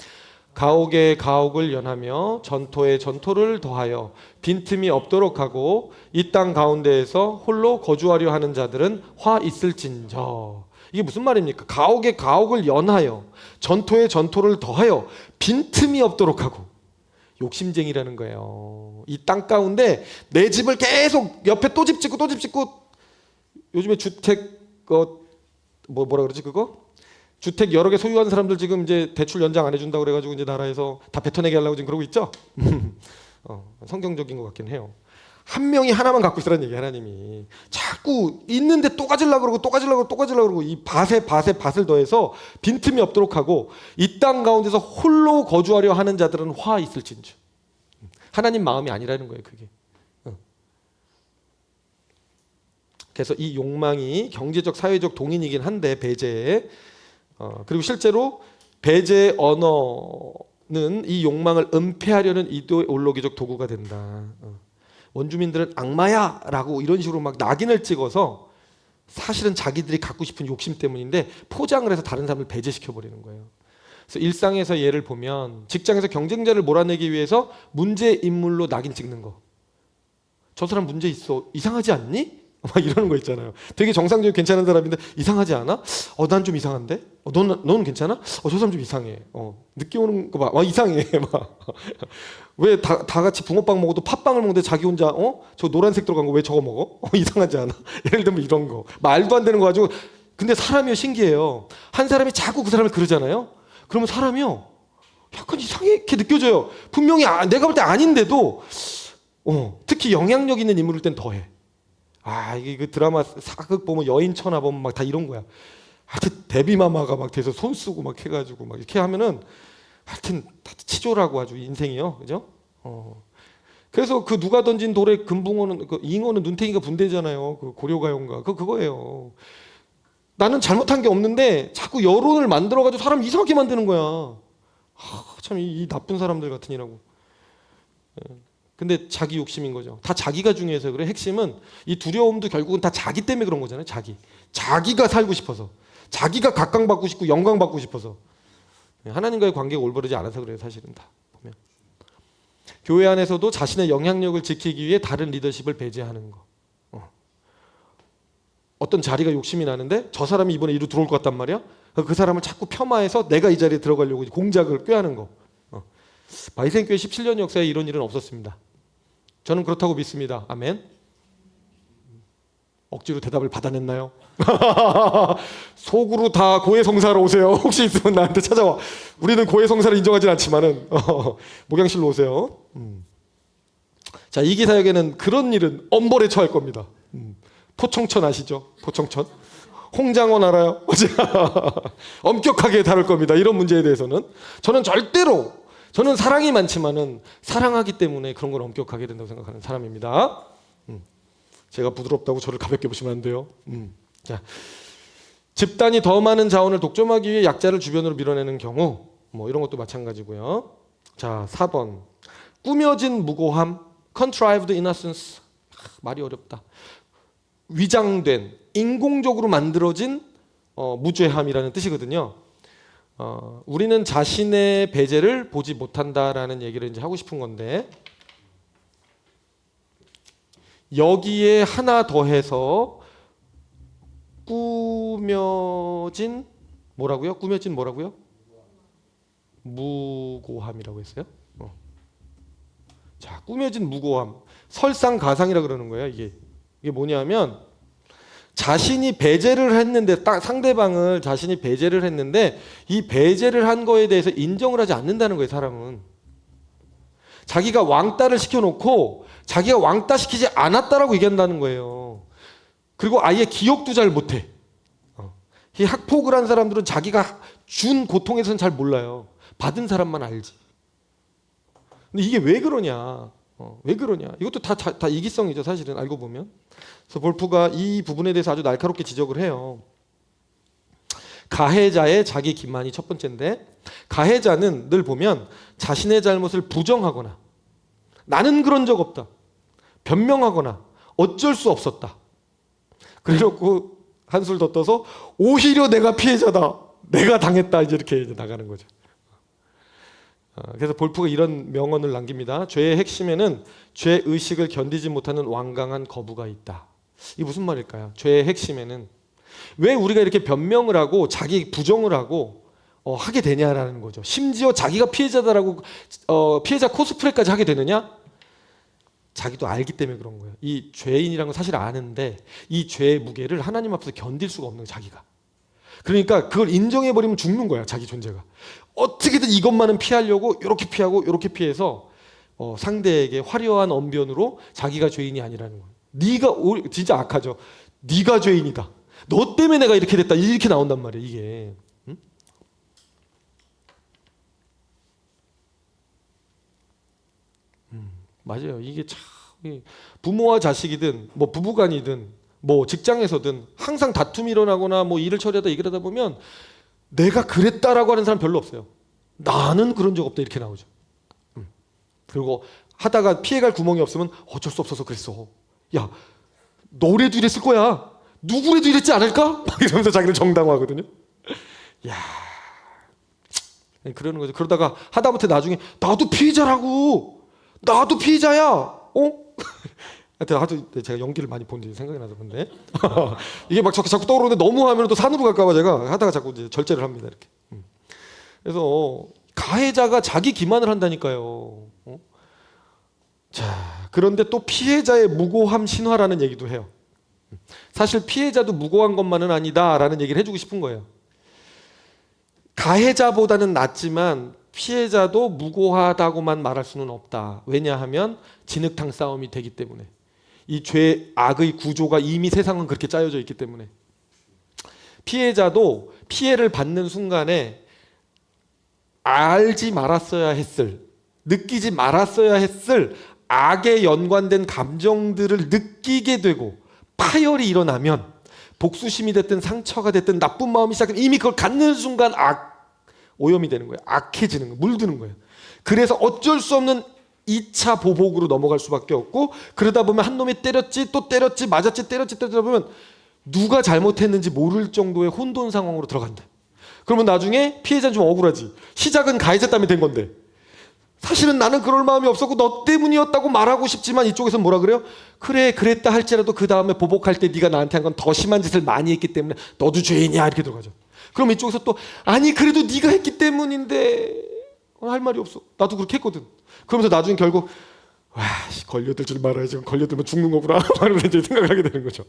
가옥에 가옥을 연하며 전토에 전토를 더하여 빈틈이 없도록 하고 이 땅 가운데에서 홀로 거주하려 하는 자들은 화 있을진저. 이게 무슨 말입니까? 가옥에 가옥을 연하여 전토에 전토를 더하여 빈틈이 없도록 하고. 욕심쟁이라는 거예요. 이 땅 가운데 내 집을 계속 옆에 또 집 짓고 또 집 짓고, 요즘에 주택 뭐라 그러지 그거? 주택 여러 개 소유한 사람들 지금 이제 대출 연장 안 해준다고 그래가지고 이제 나라에서 다 뱉어내게 하려고 지금 그러고 있죠. 성경적인 것 같긴 해요. 한 명이 하나만 갖고 있으라는 얘기. 하나님이 자꾸 있는데 또 가지려고 그러고 또 가지려고 그러고 또 가지려고 그러고, 이 밭을 더해서 빈틈이 없도록 하고 이 땅 가운데서 홀로 거주하려 하는 자들은 화 있을진주. 하나님 마음이 아니라는 거예요. 그게. 그래서 이 욕망이 경제적 사회적 동인이긴 한데, 배제에 그리고 실제로 배제의 언어는 이 욕망을 은폐하려는 이데올로기적 도구가 된다. 원주민들은 악마야 라고 이런 식으로 막 낙인을 찍어서 사실은 자기들이 갖고 싶은 욕심 때문인데 포장을 해서 다른 사람을 배제시켜 버리는 거예요. 그래서 일상에서 예를 보면 직장에서 경쟁자를 몰아내기 위해서 문제 인물로 낙인 찍는 거. 저 사람 문제 있어. 이상하지 않니? 막 이러는 거 있잖아요. 되게 정상적이고 괜찮은 사람인데 이상하지 않아? 난 좀 이상한데? 너는 괜찮아? 저 사람 좀 이상해. 늦게 오는 거 봐. 이상해. 막. 왜 다 같이 붕어빵 먹어도 팥빵을 먹는데 자기 혼자 저 노란색 들어간 거 왜 저거 먹어? 이상하지 않아? 예를 들면 이런 거. 말도 안 되는 거 가지고. 근데 사람이요 신기해요. 한 사람이 자꾸 그 사람을 그러잖아요. 그러면 사람이요 약간 이상하게 느껴져요. 분명히 내가 볼 때 아닌데도 특히 영향력 있는 인물일 땐 더해. 이게 그 드라마 사극 보면 여인 천하 보면 막 다 이런 거야. 하여튼 데뷔마마가 막 돼서 손 쓰고 막 해가지고 막 이렇게 하면은 하여튼 다 치졸하고 아주 인생이요, 그죠? 그래서 그 누가 던진 돌에 금붕어는 그 잉어는 눈탱이가 분대잖아요. 그 고려가요인가 그거예요. 나는 잘못한 게 없는데 자꾸 여론을 만들어가지고 사람 이상하게 만드는 거야. 참 이 나쁜 사람들 같으니라고. 근데 자기 욕심인 거죠. 다 자기가 중요해서 그래. 핵심은 이 두려움도 결국은 다 자기 때문에 그런 거잖아요. 자기가 살고 싶어서, 자기가 각광받고 싶고 영광받고 싶어서. 하나님과의 관계가 올바르지 않아서 그래요. 사실은 다 보면 교회 안에서도 자신의 영향력을 지키기 위해 다른 리더십을 배제하는 거. 어떤 자리가 욕심이 나는데 저 사람이 이번에 이리로 들어올 것 같단 말이야. 그 사람을 자꾸 폄하해서 내가 이 자리에 들어가려고 공작을 꾀하는 거. 바이센교회 17년 역사에 이런 일은 없었습니다. 저는 그렇다고 믿습니다. 아멘. 억지로 대답을 받아냈나요? 속으로 다 고해성사로 오세요. 혹시 있으면 나한테 찾아와. 우리는 고해성사를 인정하진 않지만은 목양실로 오세요. 자, 이 기사역에는 그런 일은 엄벌에 처할 겁니다. 포청천 아시죠? 포청천. 홍장원 알아요? 엄격하게 다룰 겁니다. 이런 문제에 대해서는 저는 사랑이 많지만은 사랑하기 때문에 그런 걸 엄격하게 된다고 생각하는 사람입니다. 제가 부드럽다고 저를 가볍게 보시면 안 돼요. 자, 집단이 더 많은 자원을 독점하기 위해 약자를 주변으로 밀어내는 경우, 뭐 이런 것도 마찬가지고요. 자, 4번 꾸며진 무고함, contrived innocence. 말이 어렵다. 위장된, 인공적으로 만들어진 무죄함이라는 뜻이거든요. 우리는 자신의 배제를 보지 못한다라는 얘기를 이제 하고 싶은 건데, 여기에 하나 더해서 꾸며진 뭐라고요? 무고함이라고 했어요. 자, 꾸며진 무고함, 설상가상이라 그러는 거예요. 이게 뭐냐면 자신이 배제를 했는데 상대방을 자신이 배제를 했는데 이 배제를 한 거에 대해서 인정을 하지 않는다는 거예요. 사람은 자기가 왕따를 시켜놓고 자기가 왕따 시키지 않았다라고 얘기한다는 거예요. 그리고 아예 기억도 잘 못해. 이 학폭을 한 사람들은 자기가 준 고통에 대해서는 잘 몰라요. 받은 사람만 알지. 근데 이게 왜 그러냐? 왜 그러냐? 이것도 다 이기성이죠, 사실은 알고 보면. 그래서 볼프가 이 부분에 대해서 아주 날카롭게 지적을 해요. 가해자의 자기 기만이 첫 번째인데, 가해자는 늘 보면 자신의 잘못을 부정하거나 나는 그런 적 없다, 변명하거나 어쩔 수 없었다, 그래놓고 한술 더 떠서 오히려 내가 피해자다, 내가 당했다, 이렇게 이제 나가는 거죠. 그래서 볼프가 이런 명언을 남깁니다. 죄의 핵심에는 죄 의식을 견디지 못하는 완강한 거부가 있다. 이게 무슨 말일까요? 죄의 핵심에는 왜 우리가 이렇게 변명을 하고 자기 부정을 하고 하게 되냐라는 거죠. 심지어 자기가 피해자다라고 피해자 코스프레까지 하게 되느냐? 자기도 알기 때문에 그런 거예요. 이 죄인이라는 건 사실 아는데 이 죄의 무게를 하나님 앞에서 견딜 수가 없는 거예요, 자기가. 그러니까 그걸 인정해버리면 죽는 거야, 자기 존재가. 어떻게든 이것만은 피하려고 이렇게 피하고 이렇게 피해서 상대에게 화려한 언변으로 자기가 죄인이 아니라는 거예요. 네가 진짜 악하죠. 네가 죄인이다. 너 때문에 내가 이렇게 됐다. 이렇게 나온단 말이에요, 이게. 응? 맞아요. 이게 참 부모와 자식이든 뭐 부부간이든 뭐 직장에서든 항상 다툼이 일어나거나 뭐 일을 처리하다 얘기를 하다 보면 내가 그랬다라고 하는 사람 별로 없어요. 나는 그런 적 없다, 이렇게 나오죠. 그리고 하다가 피해갈 구멍이 없으면 어쩔 수 없어서 그랬어. 야, 너래도 이랬을 거야. 누구래도 이랬지 않을까? 막 이러면서 자기는 정당화하거든요. 야, 그러는 거죠. 그러다가 하다못해 나중에 나도 피해자라고, 나도 피해자야. 하여튼 하도 제가 연기를 많이 본지 생각이 나서 근데 이게 막 자꾸 떠오르는데 너무 하면 또 산으로 갈까봐 제가 하다가 자꾸 이제 절제를 합니다, 이렇게. 그래서 가해자가 자기 기만을 한다니까요. 자, 그런데 또 피해자의 무고함 신화라는 얘기도 해요. 사실 피해자도 무고한 것만은 아니다라는 얘기를 해주고 싶은 거예요. 가해자보다는 낫지만 피해자도 무고하다고만 말할 수는 없다. 왜냐하면 진흙탕 싸움이 되기 때문에. 이 죄 악의 구조가 이미 세상은 그렇게 짜여져 있기 때문에. 피해자도 피해를 받는 순간에 알지 말았어야 했을, 느끼지 말았어야 했을 악에 연관된 감정들을 느끼게 되고 파열이 일어나면 복수심이 됐든 상처가 됐든 나쁜 마음이 시작되면 이미 그걸 갖는 순간 오염이 되는 거예요. 악해지는 거예요. 물드는 거예요. 그래서 어쩔 수 없는 2차 보복으로 넘어갈 수밖에 없고, 그러다 보면 한 놈이 때렸지 또 때렸지 맞았지 때렸지 때리다 보면 누가 잘못했는지 모를 정도의 혼돈 상황으로 들어간다. 그러면 나중에 피해자는 좀 억울하지. 시작은 가해자 때문에 된 건데 사실은 나는 그럴 마음이 없었고 너 때문이었다고 말하고 싶지만 이쪽에서는 뭐라 그래요? 그래 그랬다 할지라도 그 다음에 보복할 때 네가 나한테 한 건 더 심한 짓을 많이 했기 때문에 너도 죄인이야, 이렇게 들어가죠. 그럼 이쪽에서 또 아니 그래도 네가 했기 때문인데 할 말이 없어. 나도 그렇게 했거든. 그러면서 나중에 결국 와, 걸려들 줄 말아야지. 걸려들면 죽는 거구나. 이런 이제 생각을 하게 되는 거죠.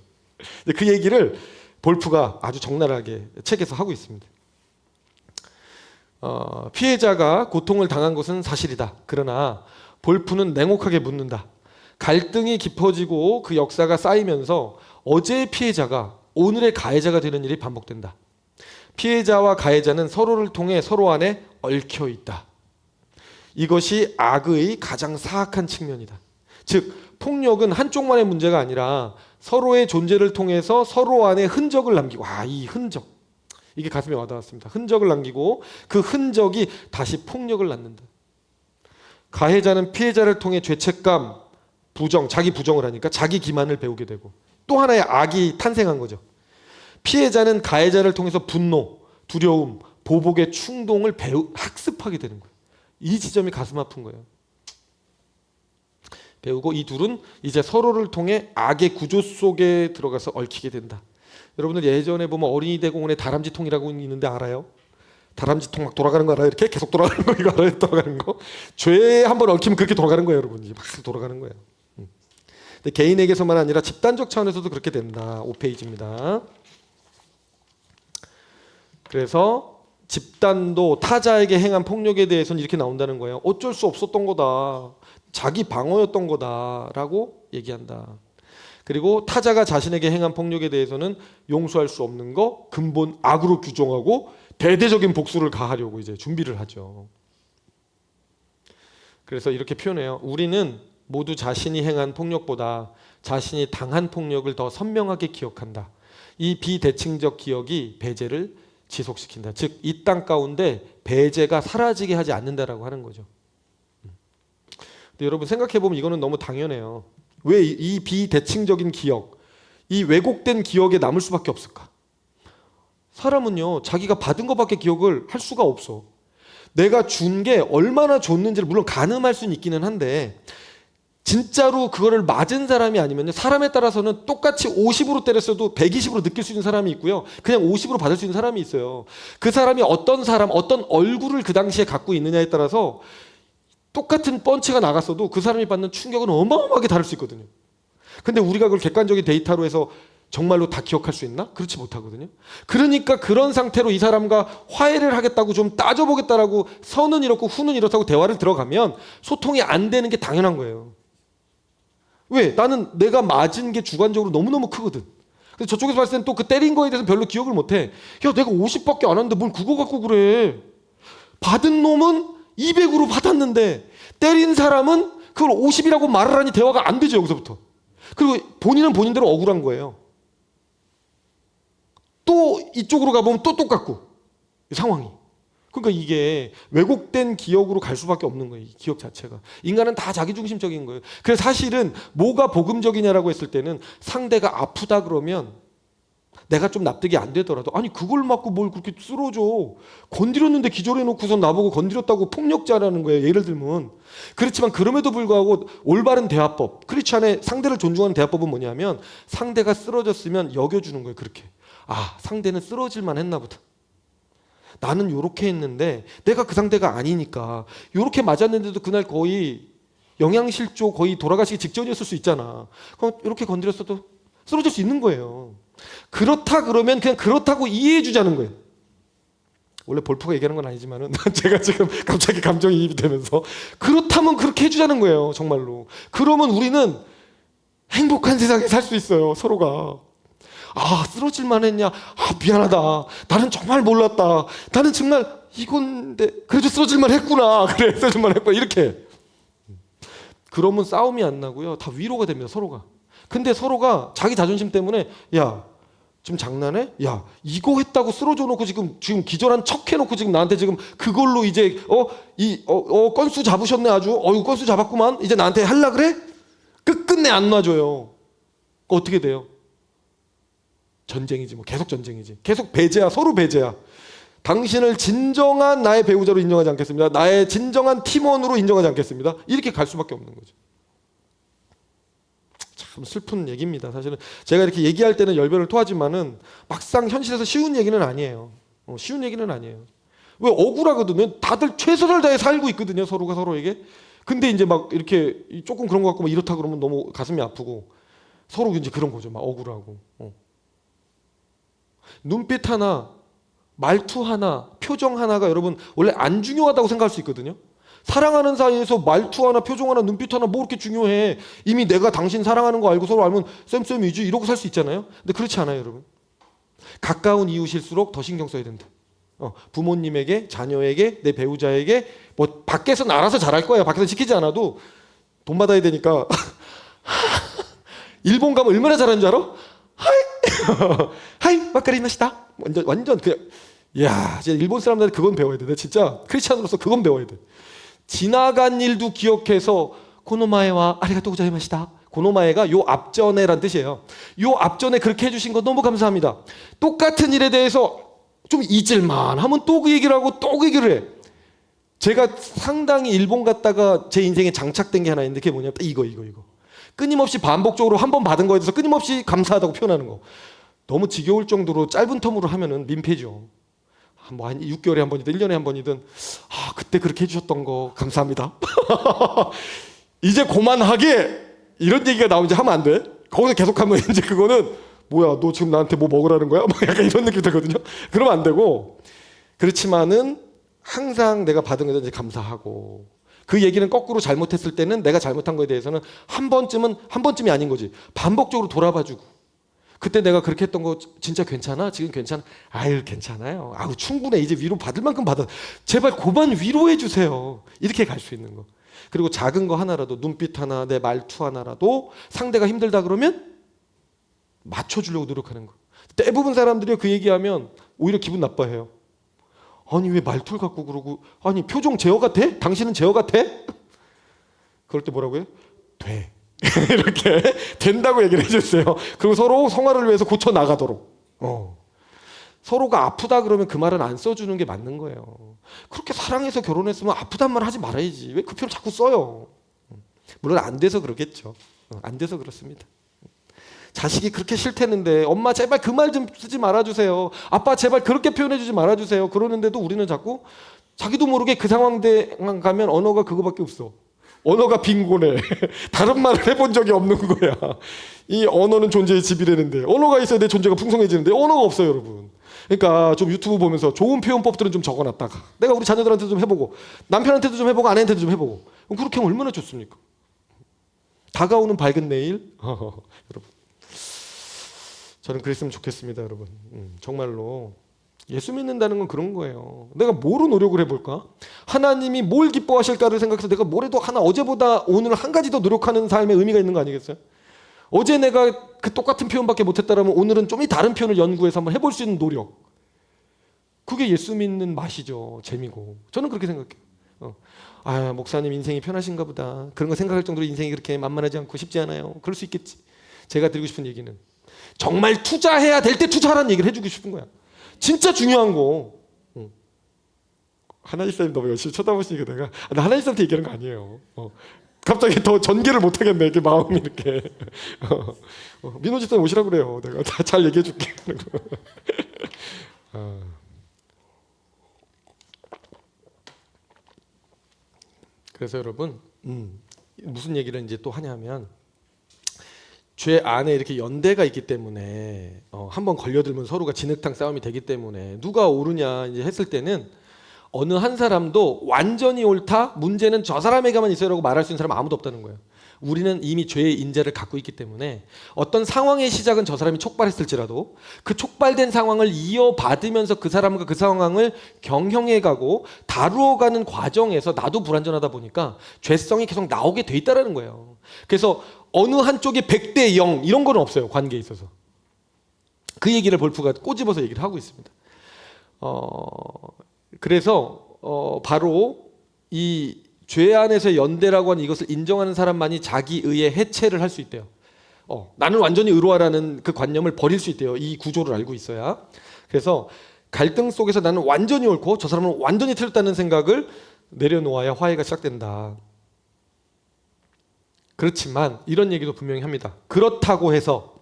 그 얘기를 볼프가 아주 적나라하게 책에서 하고 있습니다. 피해자가 고통을 당한 것은 사실이다. 그러나 볼프는 냉혹하게 묻는다. 갈등이 깊어지고 그 역사가 쌓이면서 어제의 피해자가 오늘의 가해자가 되는 일이 반복된다. 피해자와 가해자는 서로를 통해 서로 안에 얽혀 있다. 이것이 악의 가장 사악한 측면이다. 즉 폭력은 한쪽만의 문제가 아니라 서로의 존재를 통해서 서로 안에 흔적을 남기고, 이 흔적, 이게 가슴에 와닿았습니다. 흔적을 남기고 그 흔적이 다시 폭력을 낳는다. 가해자는 피해자를 통해 죄책감, 부정, 자기 부정을 하니까 자기 기만을 배우게 되고 또 하나의 악이 탄생한 거죠. 피해자는 가해자를 통해서 분노, 두려움, 보복의 충동을 학습하게 되는 거예요. 이 지점이 가슴 아픈 거예요. 배우고 이 둘은 이제 서로를 통해 악의 구조 속에 들어가서 얽히게 된다. 여러분들 예전에 보면 어린이 대공원에 다람쥐통이라고 있는데 알아요? 다람쥐통 막 돌아가는 거 알아요? 이렇게 계속 돌아가는 거 이거 알아요? 돌아가는 거. 죄에 한번 얽히면 그렇게 돌아가는 거예요, 여러분. 막 돌아가는 거예요. 근데 개인에게서만 아니라 집단적 차원에서도 그렇게 된다. 5페이지입니다. 그래서 집단도 타자에게 행한 폭력에 대해서는 이렇게 나온다는 거예요. 어쩔 수 없었던 거다. 자기 방어였던 거다라고 얘기한다. 그리고 타자가 자신에게 행한 폭력에 대해서는 용서할 수 없는 거 근본 악으로 규정하고 대대적인 복수를 가하려고 이제 준비를 하죠. 그래서 이렇게 표현해요. 우리는 모두 자신이 행한 폭력보다 자신이 당한 폭력을 더 선명하게 기억한다. 이 비대칭적 기억이 배제를 지속시킨다. 즉, 이 땅 가운데 배제가 사라지게 하지 않는다라고 하는 거죠. 근데 여러분 생각해보면 이거는 너무 당연해요. 왜 이 비대칭적인 기억, 이 왜곡된 기억에 남을 수밖에 없을까? 사람은요, 자기가 받은 것밖에 기억을 할 수가 없어. 내가 준 게 얼마나 줬는지를 물론 가늠할 수는 있기는 한데 진짜로 그거를 맞은 사람이 아니면 사람에 따라서는 똑같이 50으로 때렸어도 120으로 느낄 수 있는 사람이 있고요. 그냥 50으로 받을 수 있는 사람이 있어요. 그 사람이 어떤 사람, 어떤 얼굴을 그 당시에 갖고 있느냐에 따라서 똑같은 펀치가 나갔어도 그 사람이 받는 충격은 어마어마하게 다를 수 있거든요. 근데 우리가 그걸 객관적인 데이터로 해서 정말로 다 기억할 수 있나? 그렇지 못하거든요. 그러니까 그런 상태로 이 사람과 화해를 하겠다고 좀 따져보겠다라고 선은 이렇고 후는 이렇다고 대화를 들어가면 소통이 안 되는 게 당연한 거예요. 왜? 나는 내가 맞은 게 주관적으로 너무너무 크거든. 근데 저쪽에서 봤을 때는 또 그 때린 거에 대해서 별로 기억을 못해. 야, 내가 50밖에 안 왔는데 뭘 그거 갖고 그래. 받은 놈은 200으로 받았는데 때린 사람은 그걸 50이라고 말을 하니 대화가 안 되죠, 여기서부터. 그리고 본인은 본인대로 억울한 거예요. 또 이쪽으로 가보면 또 똑같고 상황이. 그러니까 이게 왜곡된 기억으로 갈 수밖에 없는 거예요. 이 기억 자체가. 인간은 다 자기중심적인 거예요. 그래서 사실은 뭐가 복음적이냐라고 했을 때는 상대가 아프다 그러면 내가 좀 납득이 안 되더라도 아니 그걸 맞고 뭘 그렇게 쓰러져. 건드렸는데 기절해놓고선 나보고 건드렸다고 폭력자라는 거예요. 예를 들면. 그렇지만 그럼에도 불구하고 올바른 대화법, 크리스찬의 상대를 존중하는 대화법은 뭐냐면 상대가 쓰러졌으면 여겨주는 거예요. 그렇게. 아, 상대는 쓰러질만 했나 보다. 나는 요렇게 했는데 내가 그 상대가 아니니까 요렇게 맞았는데도 그날 거의 영양실조 거의 돌아가시기 직전이었을 수 있잖아. 그럼 이렇게 건드렸어도 쓰러질 수 있는 거예요. 그렇다 그러면 그냥 그렇다고 이해해 주자는 거예요. 원래 볼프가 얘기하는 건 아니지만은 제가 지금 갑자기 감정이입이 되면서 그렇다면 그렇게 해주자는 거예요. 정말로. 그러면 우리는 행복한 세상에 살 수 있어요. 서로가. 아, 쓰러질만 했냐? 아, 미안하다. 나는 정말 몰랐다. 나는 정말 이건데 그래도 쓰러질만 했구나. 그래, 쓰러질만 했구나. 이렇게. 그러면 싸움이 안 나고요. 다 위로가 됩니다. 서로가. 근데 서로가 자기 자존심 때문에 야, 지금 장난해? 야, 이거 했다고 쓰러져 놓고 지금 기절한 척 해놓고 지금 나한테 지금 그걸로 이제 건수 잡으셨네 아주. 이거 건수 잡았구만. 이제 나한테 할라 그래? 끝끝내 안 놔줘요. 어떻게 돼요? 전쟁이지 뭐. 계속 전쟁이지. 계속 배제야. 서로 배제야. 당신을 진정한 나의 배우자로 인정하지 않겠습니다. 나의 진정한 팀원으로 인정하지 않겠습니다. 이렇게 갈 수밖에 없는 거죠. 참 슬픈 얘기입니다. 사실은 제가 이렇게 얘기할 때는 열변을 토하지만은 막상 현실에서 쉬운 얘기는 아니에요. 쉬운 얘기는 아니에요. 왜? 억울하거든요. 다들 최선을 다해 살고 있거든요. 서로가 서로에게. 근데 이제 막 이렇게 조금 그런 것 같고 막 이렇다 그러면 너무 가슴이 아프고 서로 이제 그런 거죠. 막 억울하고. 눈빛 하나, 말투 하나, 표정 하나가 여러분 원래 안 중요하다고 생각할 수 있거든요. 사랑하는 사이에서 말투 하나, 표정 하나, 눈빛 하나 뭐 그렇게 중요해. 이미 내가 당신 사랑하는 거 알고 서로 알면 쌤쌤이지 이러고 살 수 있잖아요. 근데 그렇지 않아요, 여러분. 가까운 이웃일수록 더 신경 써야 된다. 부모님에게, 자녀에게, 내 배우자에게 뭐 밖에서는 알아서 잘할 거야. 밖에서 시키지 않아도 돈 받아야 되니까. 일본 가면 얼마나 잘하는 줄 알아? 하이 와카리마시다. 완전 그냥 야, 진짜 일본 사람들은 그건 배워야 돼. 내가 진짜 크리스찬으로서 그건 배워야 돼. 지나간 일도 기억해서 고노마에와 아리가또 고자이마시다. 고노마에가 요 앞전에란 뜻이에요. 요 앞전에 그렇게 해주신 거 너무 감사합니다. 똑같은 일에 대해서 좀 잊을만 하면 또 그 얘기를 하고 또 그 얘기를 해. 제가 상당히 일본 갔다가 제 인생에 장착된 게 하나 있는데 그게 뭐냐면 이거. 끊임없이 반복적으로 한 번 받은 거에 대해서 끊임없이 감사하다고 표현하는 거. 너무 지겨울 정도로 짧은 텀으로 하면은 민폐죠. 한 6개월에 한 번이든 1년에 한 번이든 그때 그렇게 해주셨던 거 감사합니다. 이제 그만하게 이런 얘기가 나오는지 하면 안 돼. 거기서 계속하면 이제 그거는 뭐야 너 지금 나한테 뭐 먹으라는 거야? 뭐 약간 이런 느낌이 들거든요. 그러면 안 되고 그렇지만은 항상 내가 받은 것에 이제 감사하고 그 얘기는 거꾸로 잘못했을 때는 내가 잘못한 거에 대해서는 한 번쯤이 아닌 거지. 반복적으로 돌아봐주고 그때 내가 그렇게 했던 거 진짜 괜찮아? 지금 괜찮아? 아유 괜찮아요. 아우 충분해. 이제 위로 받을 만큼 받아. 제발 그만 위로해 주세요. 이렇게 갈 수 있는 거. 그리고 작은 거 하나라도 눈빛 하나 내 말투 하나라도 상대가 힘들다 그러면 맞춰주려고 노력하는 거. 대부분 사람들이 그 얘기하면 오히려 기분 나빠해요. 아니 왜 말투를 갖고 그러고 아니 표정 제어 같아? 당신은 제어 같아? 그럴 때 뭐라고 해요? 돼. 이렇게 된다고 얘기를 해줬어요. 그리고 서로 성화를 위해서 고쳐 나가도록. 서로가 아프다 그러면 그 말은 안 써주는 게 맞는 거예요. 그렇게 사랑해서 결혼했으면 아프단 말 하지 말아야지. 왜 그 표현을 자꾸 써요? 물론 안 돼서 그러겠죠. 안 돼서 그렇습니다. 자식이 그렇게 싫다는데 엄마 제발 그 말 좀 쓰지 말아주세요. 아빠 제발 그렇게 표현해주지 말아주세요. 그러는데도 우리는 자꾸 자기도 모르게 그 상황에 가면 언어가 그거밖에 없어. 언어가 빈곤해. 다른 말을 해본 적이 없는 거야. 이 언어는 존재의 집이라는데 언어가 있어야 내 존재가 풍성해지는데 언어가 없어요 여러분. 그러니까 좀 유튜브 보면서 좋은 표현법들은 좀 적어놨다가 내가 우리 자녀들한테도 좀 해보고 남편한테도 좀 해보고 아내한테도 좀 해보고 그렇게 하면 얼마나 좋습니까? 다가오는 밝은 내일 여러분 저는 그랬으면 좋겠습니다 여러분. 정말로 예수 믿는다는 건 그런 거예요. 내가 뭐로 노력을 해볼까? 하나님이 뭘 기뻐하실까를 생각해서 내가 뭐래도 하나 어제보다 오늘 한 가지 더 노력하는 삶에 의미가 있는 거 아니겠어요? 어제 내가 그 똑같은 표현밖에 못했다라면 오늘은 좀 다른 표현을 연구해서 한번 해볼 수 있는 노력. 그게 예수 믿는 맛이죠. 재미고. 저는 그렇게 생각해요. 목사님 인생이 편하신가 보다. 그런 거 생각할 정도로 인생이 그렇게 만만하지 않고 쉽지 않아요. 그럴 수 있겠지. 제가 드리고 싶은 얘기는 정말 투자해야 될 때 투자하라는 얘기를 해주고 싶은 거야. 진짜 중요한 거. 하나님 쌤 너무 열심히 쳐다보시니까 내가 나 하나님 쌤한테 얘기하는 거 아니에요. 갑자기 더 전개를 못 하겠네. 이렇게 마음이 이렇게. 민호 집사님 오시라고 그래요. 내가 잘 얘기해 줄게. 그래서 여러분 무슨 얘기를 이제 또 하냐면 죄 안에 이렇게 연대가 있기 때문에 한번 걸려들면 서로가 진흙탕 싸움이 되기 때문에 누가 옳으냐 이제 했을 때는 어느 한 사람도 완전히 옳다 문제는 저 사람에게만 있어요라고 말할 수 있는 사람 아무도 없다는 거예요. 우리는 이미 죄의 인자를 갖고 있기 때문에 어떤 상황의 시작은 저 사람이 촉발했을지라도 그 촉발된 상황을 이어받으면서 그 사람과 그 상황을 경영해가고 다루어가는 과정에서 나도 불완전하다 보니까 죄성이 계속 나오게 돼 있다는 거예요. 그래서 어느 한쪽이 100대 0 이런 건 없어요. 관계에 있어서. 그 얘기를 볼프가 꼬집어서 얘기를 하고 있습니다. 그래서 바로 이 죄 안에서 연대라고 하는 이것을 인정하는 사람만이 자기 의의 해체를 할 수 있대요. 나는 완전히 의로하라는 그 관념을 버릴 수 있대요. 이 구조를 알고 있어야. 그래서 갈등 속에서 나는 완전히 옳고 저 사람은 완전히 틀렸다는 생각을 내려놓아야 화해가 시작된다. 그렇지만 이런 얘기도 분명히 합니다. 그렇다고 해서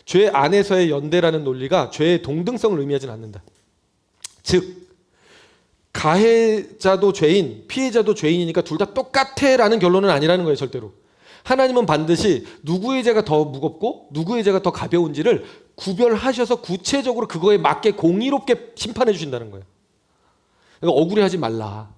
죄 안에서의 연대라는 논리가 죄의 동등성을 의미하지는 않는다. 즉 가해자도 죄인, 피해자도 죄인이니까 둘 다 똑같아라는 결론은 아니라는 거예요. 절대로. 하나님은 반드시 누구의 죄가 더 무겁고 누구의 죄가 더 가벼운지를 구별하셔서 구체적으로 그거에 맞게 공의롭게 심판해 주신다는 거예요. 그러니까 억울해하지 말라.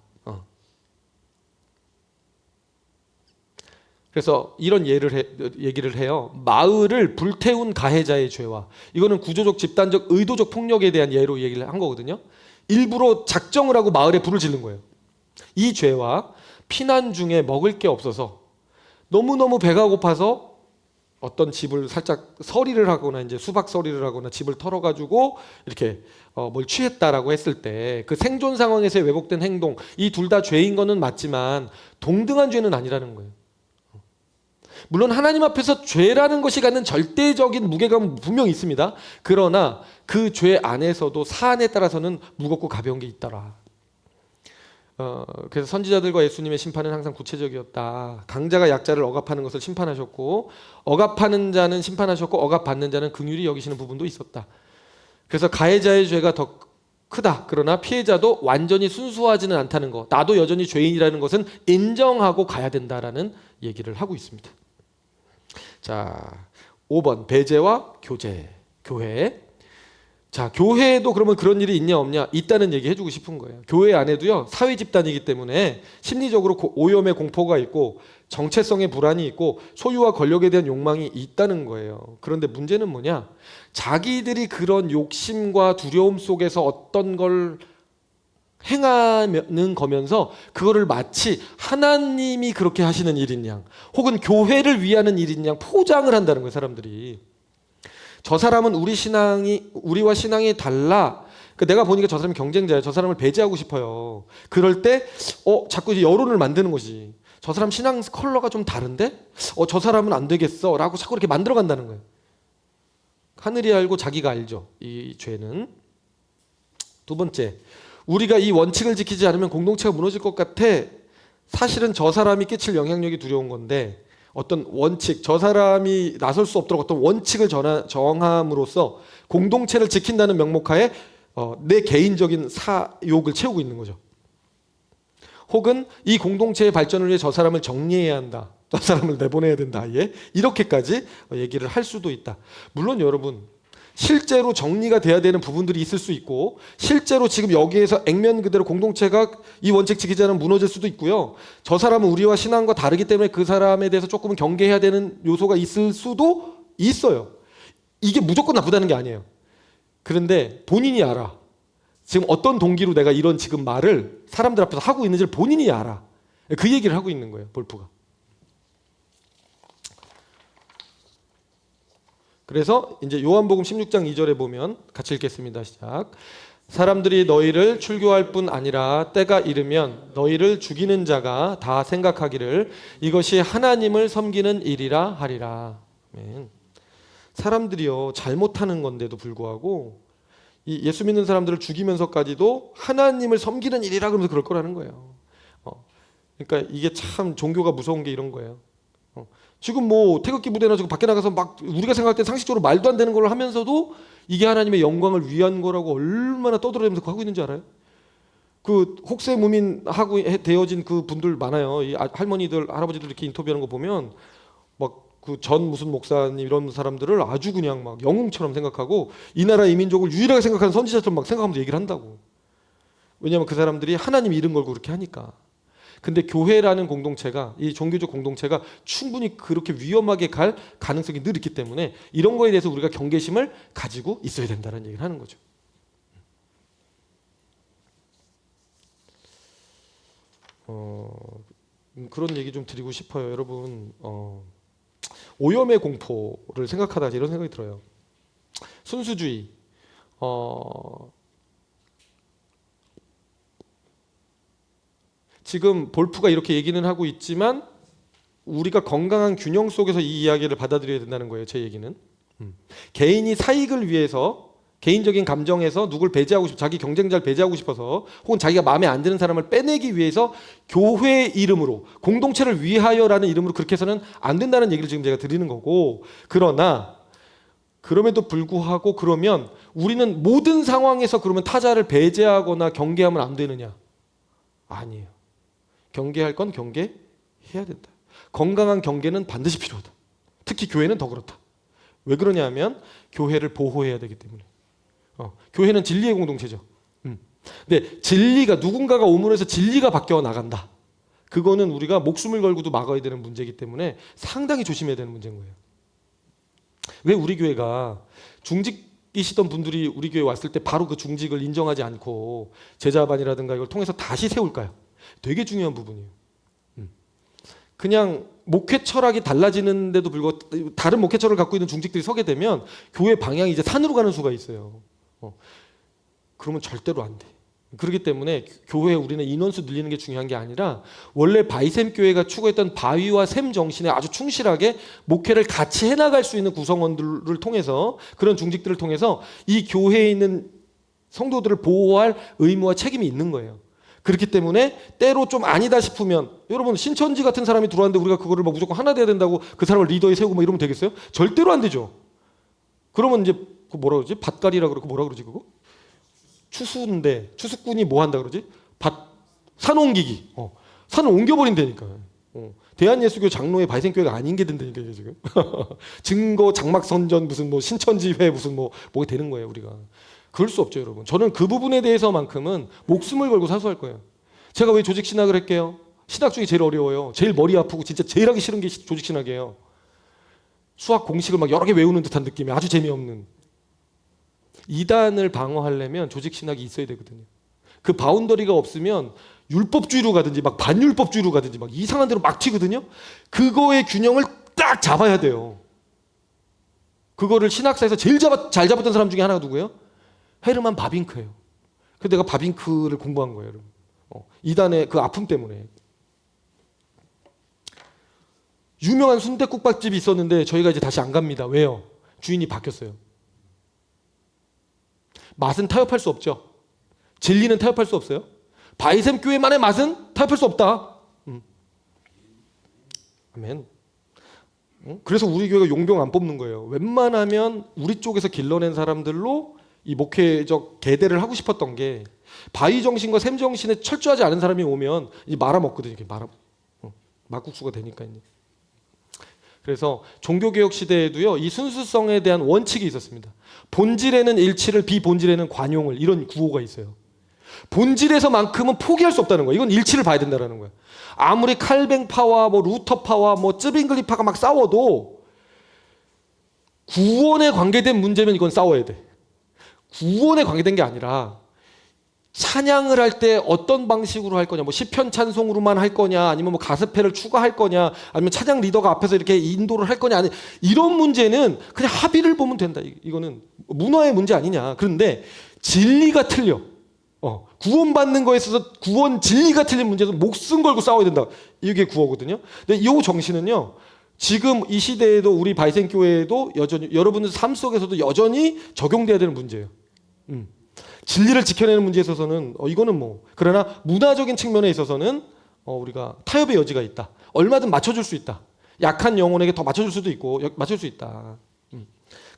그래서 이런 얘기를 해요. 마을을 불태운 가해자의 죄와 이거는 구조적 집단적 의도적 폭력에 대한 예로 얘기를 한 거거든요. 일부러 작정을 하고 마을에 불을 지른 거예요. 이 죄와 피난 중에 먹을 게 없어서 너무너무 배가 고파서 어떤 집을 살짝 서리를 하거나 이제 수박 서리를 하거나 집을 털어가지고 이렇게 뭘 취했다라고 했을 때 그 생존 상황에서의 왜곡된 행동 이 둘 다 죄인 거는 맞지만 동등한 죄는 아니라는 거예요. 물론 하나님 앞에서 죄라는 것이 갖는 절대적인 무게감은 분명히 있습니다. 그러나 그 죄 안에서도 사안에 따라서는 무겁고 가벼운 게 있더라. 그래서 선지자들과 예수님의 심판은 항상 구체적이었다. 강자가 약자를 억압하는 것을 심판하셨고 억압하는 자는 심판하셨고 억압받는 자는 긍휼히 여기시는 부분도 있었다. 그래서 가해자의 죄가 더 크다. 그러나 피해자도 완전히 순수하지는 않다는 거. 나도 여전히 죄인이라는 것은 인정하고 가야 된다라는 얘기를 하고 있습니다. 자, 5번 배제와 교제, 교회. 자, 교회에도 그러면 그런 일이 있냐 없냐? 있다는 얘기 해주고 싶은 거예요. 교회 안에도요, 사회 집단이기 때문에 심리적으로 오염의 공포가 있고 정체성의 불안이 있고 소유와 권력에 대한 욕망이 있다는 거예요. 그런데 문제는 뭐냐? 자기들이 그런 욕심과 두려움 속에서 어떤 걸 행하는 거면서 그거를 마치 하나님이 그렇게 하시는 일인 양 혹은 교회를 위하는 일인 양 포장을 한다는 거예요, 사람들이. 저 사람은 우리와 신앙이 달라. 그러니까 내가 보니까 저 사람이 경쟁자예요. 저 사람을 배제하고 싶어요. 그럴 때 자꾸 이제 여론을 만드는 것이 저 사람 신앙 컬러가 좀 다른데? 저 사람은 안 되겠어 라고 자꾸 이렇게 만들어 간다는 거예요. 하늘이 알고 자기가 알죠. 이 죄는. 두 번째, 우리가 이 원칙을 지키지 않으면 공동체가 무너질 것 같아. 사실은 저 사람이 끼칠 영향력이 두려운 건데 어떤 원칙, 저 사람이 나설 수 없도록 어떤 원칙을 정함으로써 공동체를 지킨다는 명목하에 내 개인적인 사욕을 채우고 있는 거죠. 혹은 이 공동체의 발전을 위해 저 사람을 정리해야 한다. 저 사람을 내보내야 된다. 아예 이렇게까지 얘기를 할 수도 있다. 물론 여러분 실제로 정리가 돼야 되는 부분들이 있을 수 있고 실제로 지금 여기에서 액면 그대로 공동체가 이 원칙 지키지 않으면 무너질 수도 있고요. 저 사람은 우리와 신앙과 다르기 때문에 그 사람에 대해서 조금은 경계해야 되는 요소가 있을 수도 있어요. 이게 무조건 나쁘다는 게 아니에요. 그런데 본인이 알아. 지금 어떤 동기로 내가 이런 지금 말을 사람들 앞에서 하고 있는지를 본인이 알아. 그 얘기를 하고 있는 거예요, 볼프가. 그래서 이제 요한복음 16장 2절에 보면 같이 읽겠습니다. 시작. 사람들이 너희를 출교할 뿐 아니라 때가 이르면 너희를 죽이는 자가 다 생각하기를 이것이 하나님을 섬기는 일이라 하리라. 아멘. 사람들이요 잘못하는 건데도 불구하고 이 예수 믿는 사람들을 죽이면서까지도 하나님을 섬기는 일이라 그러면서 그럴 거라는 거예요. 그러니까 이게 참 종교가 무서운 게 이런 거예요. 지금 뭐 태극기 부대나 지금 밖에 나가서 막 우리가 생각할 때 상식적으로 말도 안 되는 걸 하면서도 이게 하나님의 영광을 위한 거라고 얼마나 떠들어대면서 하고 있는지 알아요? 그 혹세 무민하고 되어진 그 분들 많아요. 이 할머니들, 할아버지들 이렇게 인터뷰하는 거 보면 막 그 전 무슨 목사님 이런 사람들을 아주 그냥 막 영웅처럼 생각하고 이 나라 이 민족을 유일하게 생각하는 선지자처럼 막 생각하면서 얘기를 한다고. 왜냐하면 그 사람들이 하나님 이름 걸고 그렇게 하니까. 근데 교회라는 공동체가 이 종교적 공동체가 충분히 그렇게 위험하게 갈 가능성이 늘 있기 때문에 이런 거에 대해서 우리가 경계심을 가지고 있어야 된다는 얘기를 하는 거죠. 그런 얘기 좀 드리고 싶어요. 여러분 오염의 공포를 생각하다 이런 생각이 들어요. 순수주의 지금 볼프가 이렇게 얘기는 하고 있지만 우리가 건강한 균형 속에서 이 이야기를 받아들여야 된다는 거예요. 제 얘기는. 개인이 사익을 위해서 개인적인 감정에서 누굴 배제하고 싶어 자기 경쟁자를 배제하고 싶어서 혹은 자기가 마음에 안 드는 사람을 빼내기 위해서 교회의 이름으로 공동체를 위하여라는 이름으로 그렇게 해서는 안 된다는 얘기를 지금 제가 드리는 거고 그러나 그럼에도 불구하고 그러면 우리는 모든 상황에서 그러면 타자를 배제하거나 경계하면 안 되느냐? 아니에요. 경계할 건 경계해야 된다. 건강한 경계는 반드시 필요하다. 특히 교회는 더 그렇다. 왜 그러냐면 교회를 보호해야 되기 때문에. 교회는 진리의 공동체죠. 근데 진리가 누군가가 오문에서 진리가 바뀌어 나간다. 그거는 우리가 목숨을 걸고도 막아야 되는 문제이기 때문에 상당히 조심해야 되는 문제인 거예요. 왜 우리 교회가 중직이시던 분들이 우리 교회 왔을 때 바로 그 중직을 인정하지 않고 제자반이라든가 이걸 통해서 다시 세울까요? 되게 중요한 부분이에요. 그냥 목회 철학이 달라지는데도 불구하고 다른 목회 철학을 갖고 있는 중직들이 서게 되면 교회 방향이 이제 산으로 가는 수가 있어요. 그러면 절대로 안 돼. 그렇기 때문에 교회에 우리는 인원수 늘리는 게 중요한 게 아니라 원래 바이샘 교회가 추구했던 바위와 샘 정신에 아주 충실하게 목회를 같이 해나갈 수 있는 구성원들을 통해서 그런 중직들을 통해서 이 교회에 있는 성도들을 보호할 의무와 책임이 있는 거예요. 그렇기 때문에 때로 좀 아니다 싶으면 여러분 신천지 같은 사람이 들어왔는데 우리가 그거를 막 무조건 하나 돼야 된다고 그 사람을 리더에 세우고 막 이러면 되겠어요? 절대로 안 되죠. 그러면 이제 그 뭐라 그러지? 밭갈이라 그러고 뭐라 그러지 그거? 추수인데 추수꾼이 뭐 한다 그러지? 산 옮기기. 산을 옮겨버린다니까. 대한예수교 장로의 바이센교회가 아닌 게 된다니까 이게 지금. 증거 장막선전 무슨 뭐 신천지회 무슨 뭐가 되는 거예요 우리가. 그럴 수 없죠 여러분. 저는 그 부분에 대해서만큼은 목숨을 걸고 사수할 거예요. 제가 왜 조직 신학을 할게요? 신학 중에 제일 어려워요. 제일 머리 아프고 진짜 제일 하기 싫은 게 조직 신학이에요. 수학 공식을 막 여러 개 외우는 듯한 느낌이 아주 재미없는. 이단을 방어하려면 조직 신학이 있어야 되거든요. 그 바운더리가 없으면 율법주의로 가든지 막 반율법주의로 가든지 막 이상한 데로 막 튀거든요. 그거의 균형을 딱 잡아야 돼요. 그거를 신학사에서 제일 잘 잡았던 사람 중에 하나가 누구예요? 헤르만 바빙크예요. 그래서 내가 바빙크를 공부한 거예요, 여러분. 이단의 그 아픔 때문에. 유명한 순댓국밥집이 있었는데 저희가 이제 다시 안 갑니다. 왜요? 주인이 바뀌었어요. 맛은 타협할 수 없죠. 진리는 타협할 수 없어요. 바이샘 교회만의 맛은 타협할 수 없다. 아멘. 그래서 우리 교회가 용병 안 뽑는 거예요. 웬만하면 우리 쪽에서 길러낸 사람들로 이 목회적 계대를 하고 싶었던 게 바이 정신과 샘 정신에 철저하지 않은 사람이 오면 이제 말아 먹거든요. 막국수가 되니까. 그래서 종교개혁 시대에도요 이 순수성에 대한 원칙이 있었습니다. 본질에는 일치를, 비본질에는 관용을, 이런 구호가 있어요. 본질에서만큼은 포기할 수 없다는 거예요. 이건 일치를 봐야 된다는 거예요. 아무리 칼뱅파와 뭐 루터파와 뭐 쯔빙글리파가 막 싸워도 구원에 관계된 문제면 이건 싸워야 돼. 구원에 관계된 게 아니라 찬양을 할 때 어떤 방식으로 할 거냐, 뭐 시편 찬송으로만 할 거냐, 아니면 뭐 가스펠을 추가할 거냐, 아니면 찬양 리더가 앞에서 이렇게 인도를 할 거냐, 아니 이런 문제는 그냥 합의를 보면 된다. 이거는 문화의 문제 아니냐. 그런데 진리가 틀려. 구원받는 거에 있어서 구원 진리가 틀린 문제에서 목숨 걸고 싸워야 된다. 이게 구호거든요. 근데 이 정신은요. 지금 이 시대에도 우리 바이센 교회에도 여전히 여러분들 삶 속에서도 여전히 적용돼야 되는 문제예요. 진리를 지켜내는 문제에 있어서는 이거는 뭐 그러나 문화적인 측면에 있어서는 우리가 타협의 여지가 있다. 얼마든 맞춰줄 수 있다. 약한 영혼에게 더 맞춰줄 수도 있고 맞출 수 있다.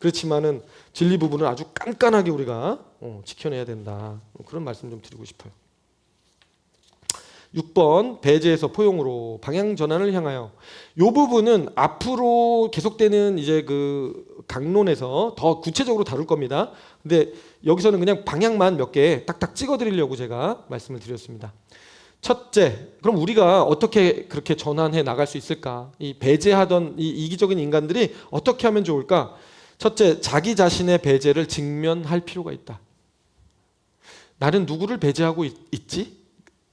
그렇지만은 진리 부분은 아주 깐깐하게 우리가 지켜내야 된다. 그런 말씀 좀 드리고 싶어요. 6번 배제에서 포용으로 방향 전환을 향하여. 이 부분은 앞으로 계속되는 이제 그 강론에서 더 구체적으로 다룰 겁니다. 근데 여기서는 그냥 방향만 몇 개 딱딱 찍어드리려고 제가 말씀을 드렸습니다. 첫째, 그럼 우리가 어떻게 그렇게 전환해 나갈 수 있을까? 이 배제하던 이 이기적인 인간들이 어떻게 하면 좋을까? 첫째, 자기 자신의 배제를 직면할 필요가 있다. 나는 누구를 배제하고 있지?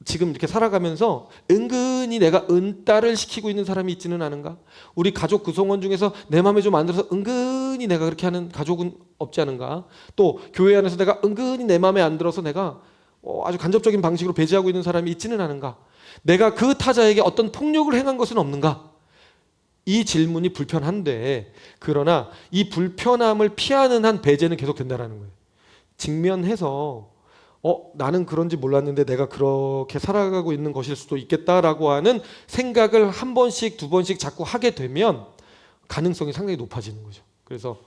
지금 이렇게 살아가면서 은근히 내가 은따를 시키고 있는 사람이 있지는 않은가? 우리 가족 구성원 중에서 내 마음에 좀 안 들어서 은근히 내가 그렇게 하는 가족은 없지 않은가? 또 교회 안에서 내가 은근히 내 마음에 안 들어서 내가 아주 간접적인 방식으로 배제하고 있는 사람이 있지는 않은가? 내가 그 타자에게 어떤 폭력을 행한 것은 없는가? 이 질문이 불편한데, 그러나 이 불편함을 피하는 한 배제는 계속 된다는 거예요. 직면해서 나는 그런지 몰랐는데 내가 그렇게 살아가고 있는 것일 수도 있겠다라고 하는 생각을 한 번씩 두 번씩 자꾸 하게 되면 가능성이 상당히 높아지는 거죠. 그래서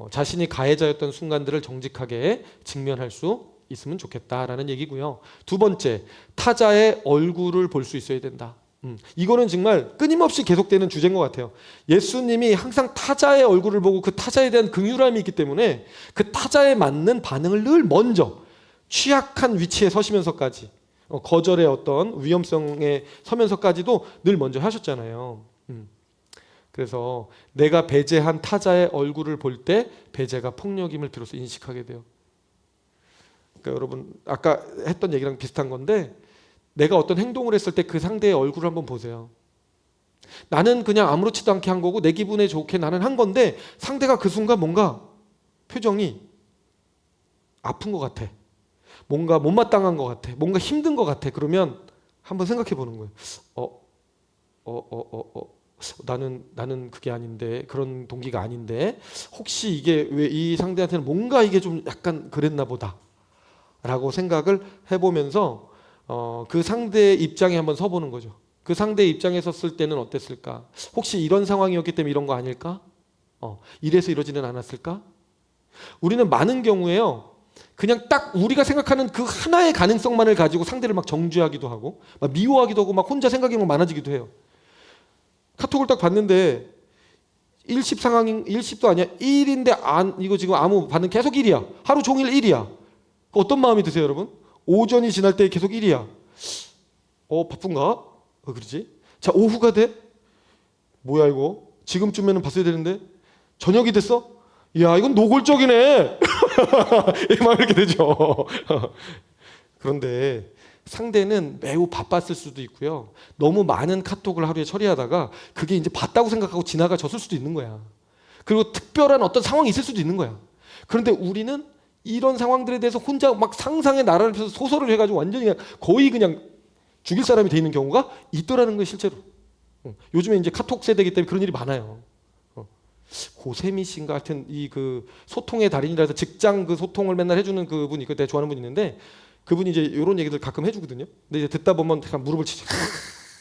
자신이 가해자였던 순간들을 정직하게 직면할 수 있으면 좋겠다라는 얘기고요. 두 번째, 타자의 얼굴을 볼 수 있어야 된다. 이거는 정말 끊임없이 계속되는 주제인 것 같아요. 예수님이 항상 타자의 얼굴을 보고 그 타자에 대한 긍휼함이 있기 때문에 그 타자에 맞는 반응을 늘 먼저 취약한 위치에 서시면서까지 거절의 어떤 위험성에 서면서까지도 늘 먼저 하셨잖아요. 그래서 내가 배제한 타자의 얼굴을 볼 때 배제가 폭력임을 비로소 인식하게 돼요. 그러니까 여러분 아까 했던 얘기랑 비슷한 건데, 내가 어떤 행동을 했을 때 그 상대의 얼굴을 한번 보세요. 나는 그냥 아무렇지도 않게 한 거고 내 기분에 좋게 나는 한 건데 상대가 그 순간 뭔가 표정이 아픈 것 같아. 뭔가 못마땅한 것 같아. 뭔가 힘든 것 같아. 그러면 한번 생각해 보는 거예요. 나는 그게 아닌데, 그런 동기가 아닌데, 혹시 이게 왜 이 상대한테는 뭔가 이게 좀 약간 그랬나 보다 라고 생각을 해보면서 그 상대의 입장에 한번 서보는 거죠. 그 상대의 입장에 섰을 때는 어땠을까? 혹시 이런 상황이었기 때문에 이런 거 아닐까? 이래서 이러지는 않았을까? 우리는 많은 경우에요, 그냥 딱 우리가 생각하는 그 하나의 가능성만을 가지고 상대를 막 정죄하기도 하고 막 미워하기도 하고 막 혼자 생각이 막 많아지기도 해요. 카톡을 딱 봤는데 일십 상황인 일십도 아니야. 1인데 이거 지금 아무 반응 계속 1이야. 하루 종일 1이야. 어떤 마음이 드세요, 여러분? 오전이 지날 때 계속 1이야. 바쁜가? 그러지? 자, 오후가 돼? 뭐야 이거? 지금쯤에는 봤어야 되는데 저녁이 됐어? 야, 이건 노골적이네. 막 이렇게 되죠. 그런데 상대는 매우 바빴을 수도 있고요. 너무 많은 카톡을 하루에 처리하다가 그게 이제 봤다고 생각하고 지나가졌을 수도 있는 거야. 그리고 특별한 어떤 상황이 있을 수도 있는 거야. 그런데 우리는 이런 상황들에 대해서 혼자 막 상상의 나라를 펴서 소설을 해가지고 완전히 그냥 거의 그냥 죽일 사람이 돼 있는 경우가 있더라는 거예요, 실제로. 요즘에 이제 카톡 세대이기 때문에 그런 일이 많아요. 고세미 씨인가 하여튼 이 그 소통의 달인이라 해서 직장 그 소통을 맨날 해주는 그분이 그때 좋아하는 분이 있는데 그분이 이제 이런 얘기들 가끔 해주거든요. 근데 이제 듣다 보면 약간 무릎을 치죠.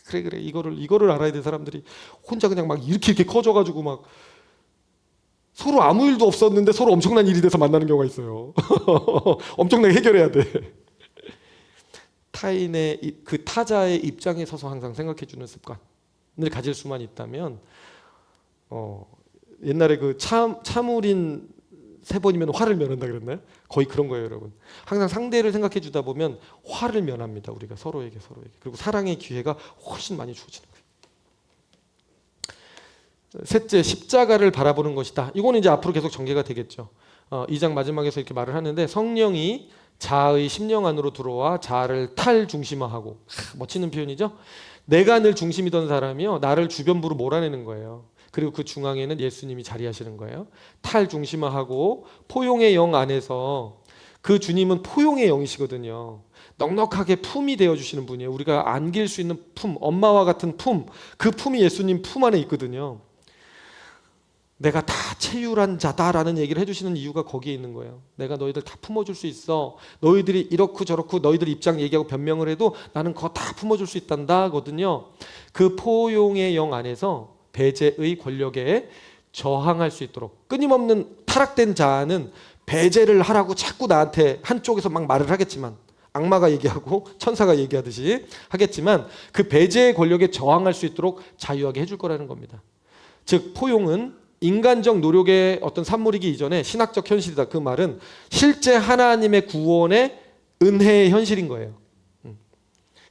그래 이거를 알아야 될 사람들이 혼자 그냥 막 이렇게 커져가지고 막 서로 아무 일도 없었는데 서로 엄청난 일이 돼서 만나는 경우가 있어요. 엄청나게 해결해야 돼. 타인의 그 타자의 입장에 서서 항상 생각해주는 습관을 가질 수만 있다면 옛날에 그 참을인 3번이면 화를 면한다 그랬나요? 거의 그런 거예요, 여러분. 항상 상대를 생각해 주다 보면 화를 면합니다. 우리가 서로에게. 그리고 사랑의 기회가 훨씬 많이 주어지는 거예요. 셋째, 십자가를 바라보는 것이다. 이거는 이제 앞으로 계속 전개가 되겠죠. 2장 마지막에서 이렇게 말을 하는데 성령이 자아의 심령 안으로 들어와 자아를 탈중심화하고 멋지는 표현이죠. 내가 늘 중심이던 사람이요 나를 주변부로 몰아내는 거예요. 그리고 그 중앙에는 예수님이 자리하시는 거예요. 탈중심화하고 포용의 영 안에서 그 주님은 포용의 영이시거든요. 넉넉하게 품이 되어주시는 분이에요. 우리가 안길 수 있는 품, 엄마와 같은 품, 그 품이 예수님 품 안에 있거든요. 내가 다 체휼한 자다라는 얘기를 해주시는 이유가 거기에 있는 거예요. 내가 너희들 다 품어줄 수 있어. 너희들이 이렇고 저렇고 너희들 입장 얘기하고 변명을 해도 나는 그거 다 품어줄 수 있단다거든요. 그 포용의 영 안에서 배제의 권력에 저항할 수 있도록 끊임없는 타락된 자는 배제를 하라고 자꾸 나한테 한쪽에서 막 말을 하겠지만 악마가 얘기하고 천사가 얘기하듯이 하겠지만 그 배제의 권력에 저항할 수 있도록 자유하게 해줄 거라는 겁니다. 즉 포용은 인간적 노력의 어떤 산물이기 이전에 신학적 현실이다. 그 말은 실제 하나님의 구원의 은혜의 현실인 거예요.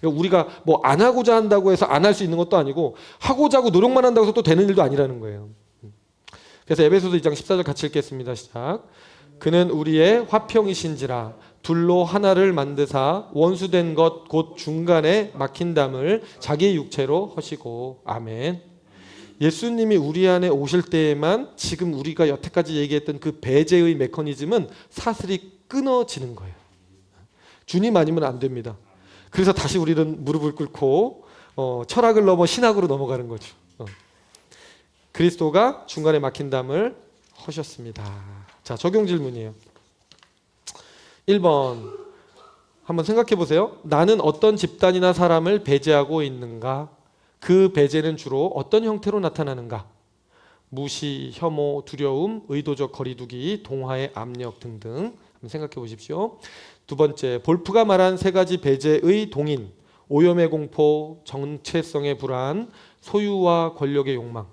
우리가 뭐 안 하고자 한다고 해서 안 할 수 있는 것도 아니고 하고자 하고 노력만 한다고 해서 또 되는 일도 아니라는 거예요. 그래서 에베소서 2장 14절 같이 읽겠습니다. 시작. 그는 우리의 화평이신지라 둘로 하나를 만드사 원수된 것 곧 중간에 막힌 담을 자기 육체로 하시고. 아멘. 예수님이 우리 안에 오실 때에만 지금 우리가 여태까지 얘기했던 그 배제의 메커니즘은 사슬이 끊어지는 거예요. 주님 아니면 안 됩니다. 그래서 다시 우리는 무릎을 꿇고 철학을 넘어 신학으로 넘어가는 거죠. 그리스도가 중간에 막힌 담을 허셨습니다. 자, 적용 질문이에요. 1번 한번 생각해 보세요. 나는 어떤 집단이나 사람을 배제하고 있는가? 그 배제는 주로 어떤 형태로 나타나는가? 무시, 혐오, 두려움, 의도적 거리두기, 동화의 압력 등등 한번 생각해 보십시오. 두 번째, 볼프가 말한 3가지 배제의 동인, 오염의 공포, 정체성의 불안, 소유와 권력의 욕망.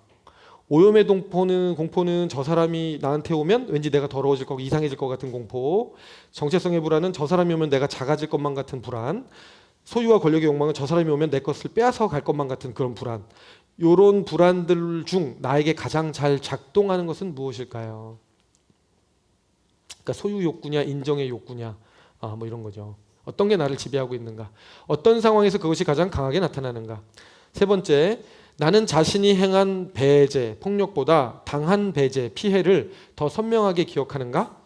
오염의 공포는 저 사람이 나한테 오면 왠지 내가 더러워질 거고 이상해질 것 같은 공포. 정체성의 불안은 저 사람이 오면 내가 작아질 것만 같은 불안. 소유와 권력의 욕망은 저 사람이 오면 내 것을 빼앗아 갈 것만 같은 그런 불안. 이런 불안들 중 나에게 가장 잘 작동하는 것은 무엇일까요? 그러니까 소유 욕구냐 인정의 욕구냐 뭐 이런 거죠. 어떤 게 나를 지배하고 있는가? 어떤 상황에서 그것이 가장 강하게 나타나는가? 세 번째, 나는 자신이 행한 배제, 폭력보다 당한 배제, 피해를 더 선명하게 기억하는가?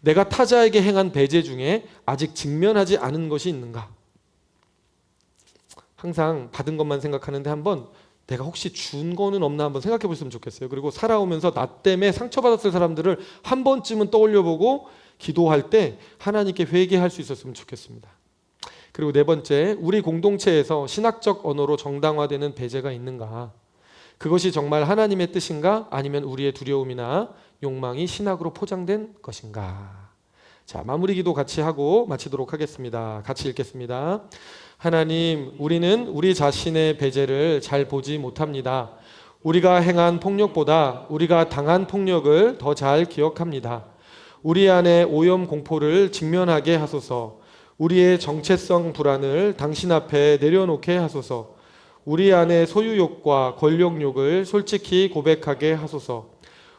내가 타자에게 행한 배제 중에 아직 직면하지 않은 것이 있는가? 항상 받은 것만 생각하는데 한번 내가 혹시 준 거는 없나 한번 생각해 보셨으면 좋겠어요. 그리고 살아오면서 나 때문에 상처받았을 사람들을 한 번쯤은 떠올려보고 기도할 때 하나님께 회개할 수 있었으면 좋겠습니다. 그리고 네 번째, 우리 공동체에서 신학적 언어로 정당화되는 배제가 있는가? 그것이 정말 하나님의 뜻인가? 아니면 우리의 두려움이나 욕망이 신학으로 포장된 것인가? 자, 마무리 기도 같이 하고 마치도록 하겠습니다. 같이 읽겠습니다. 하나님, 우리는 우리 자신의 배제를 잘 보지 못합니다. 우리가 행한 폭력보다 우리가 당한 폭력을 더 잘 기억합니다. 우리 안에 오염 공포를 직면하게 하소서. 우리의 정체성 불안을 당신 앞에 내려놓게 하소서. 우리 안에 소유욕과 권력욕을 솔직히 고백하게 하소서.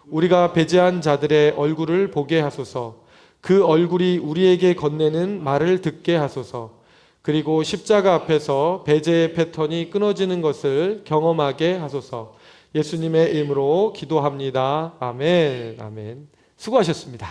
우리가 배제한 자들의 얼굴을 보게 하소서. 그 얼굴이 우리에게 건네는 말을 듣게 하소서. 그리고 십자가 앞에서 배제의 패턴이 끊어지는 것을 경험하게 하소서. 예수님의 이름으로 기도합니다. 아멘. 아멘. 수고하셨습니다.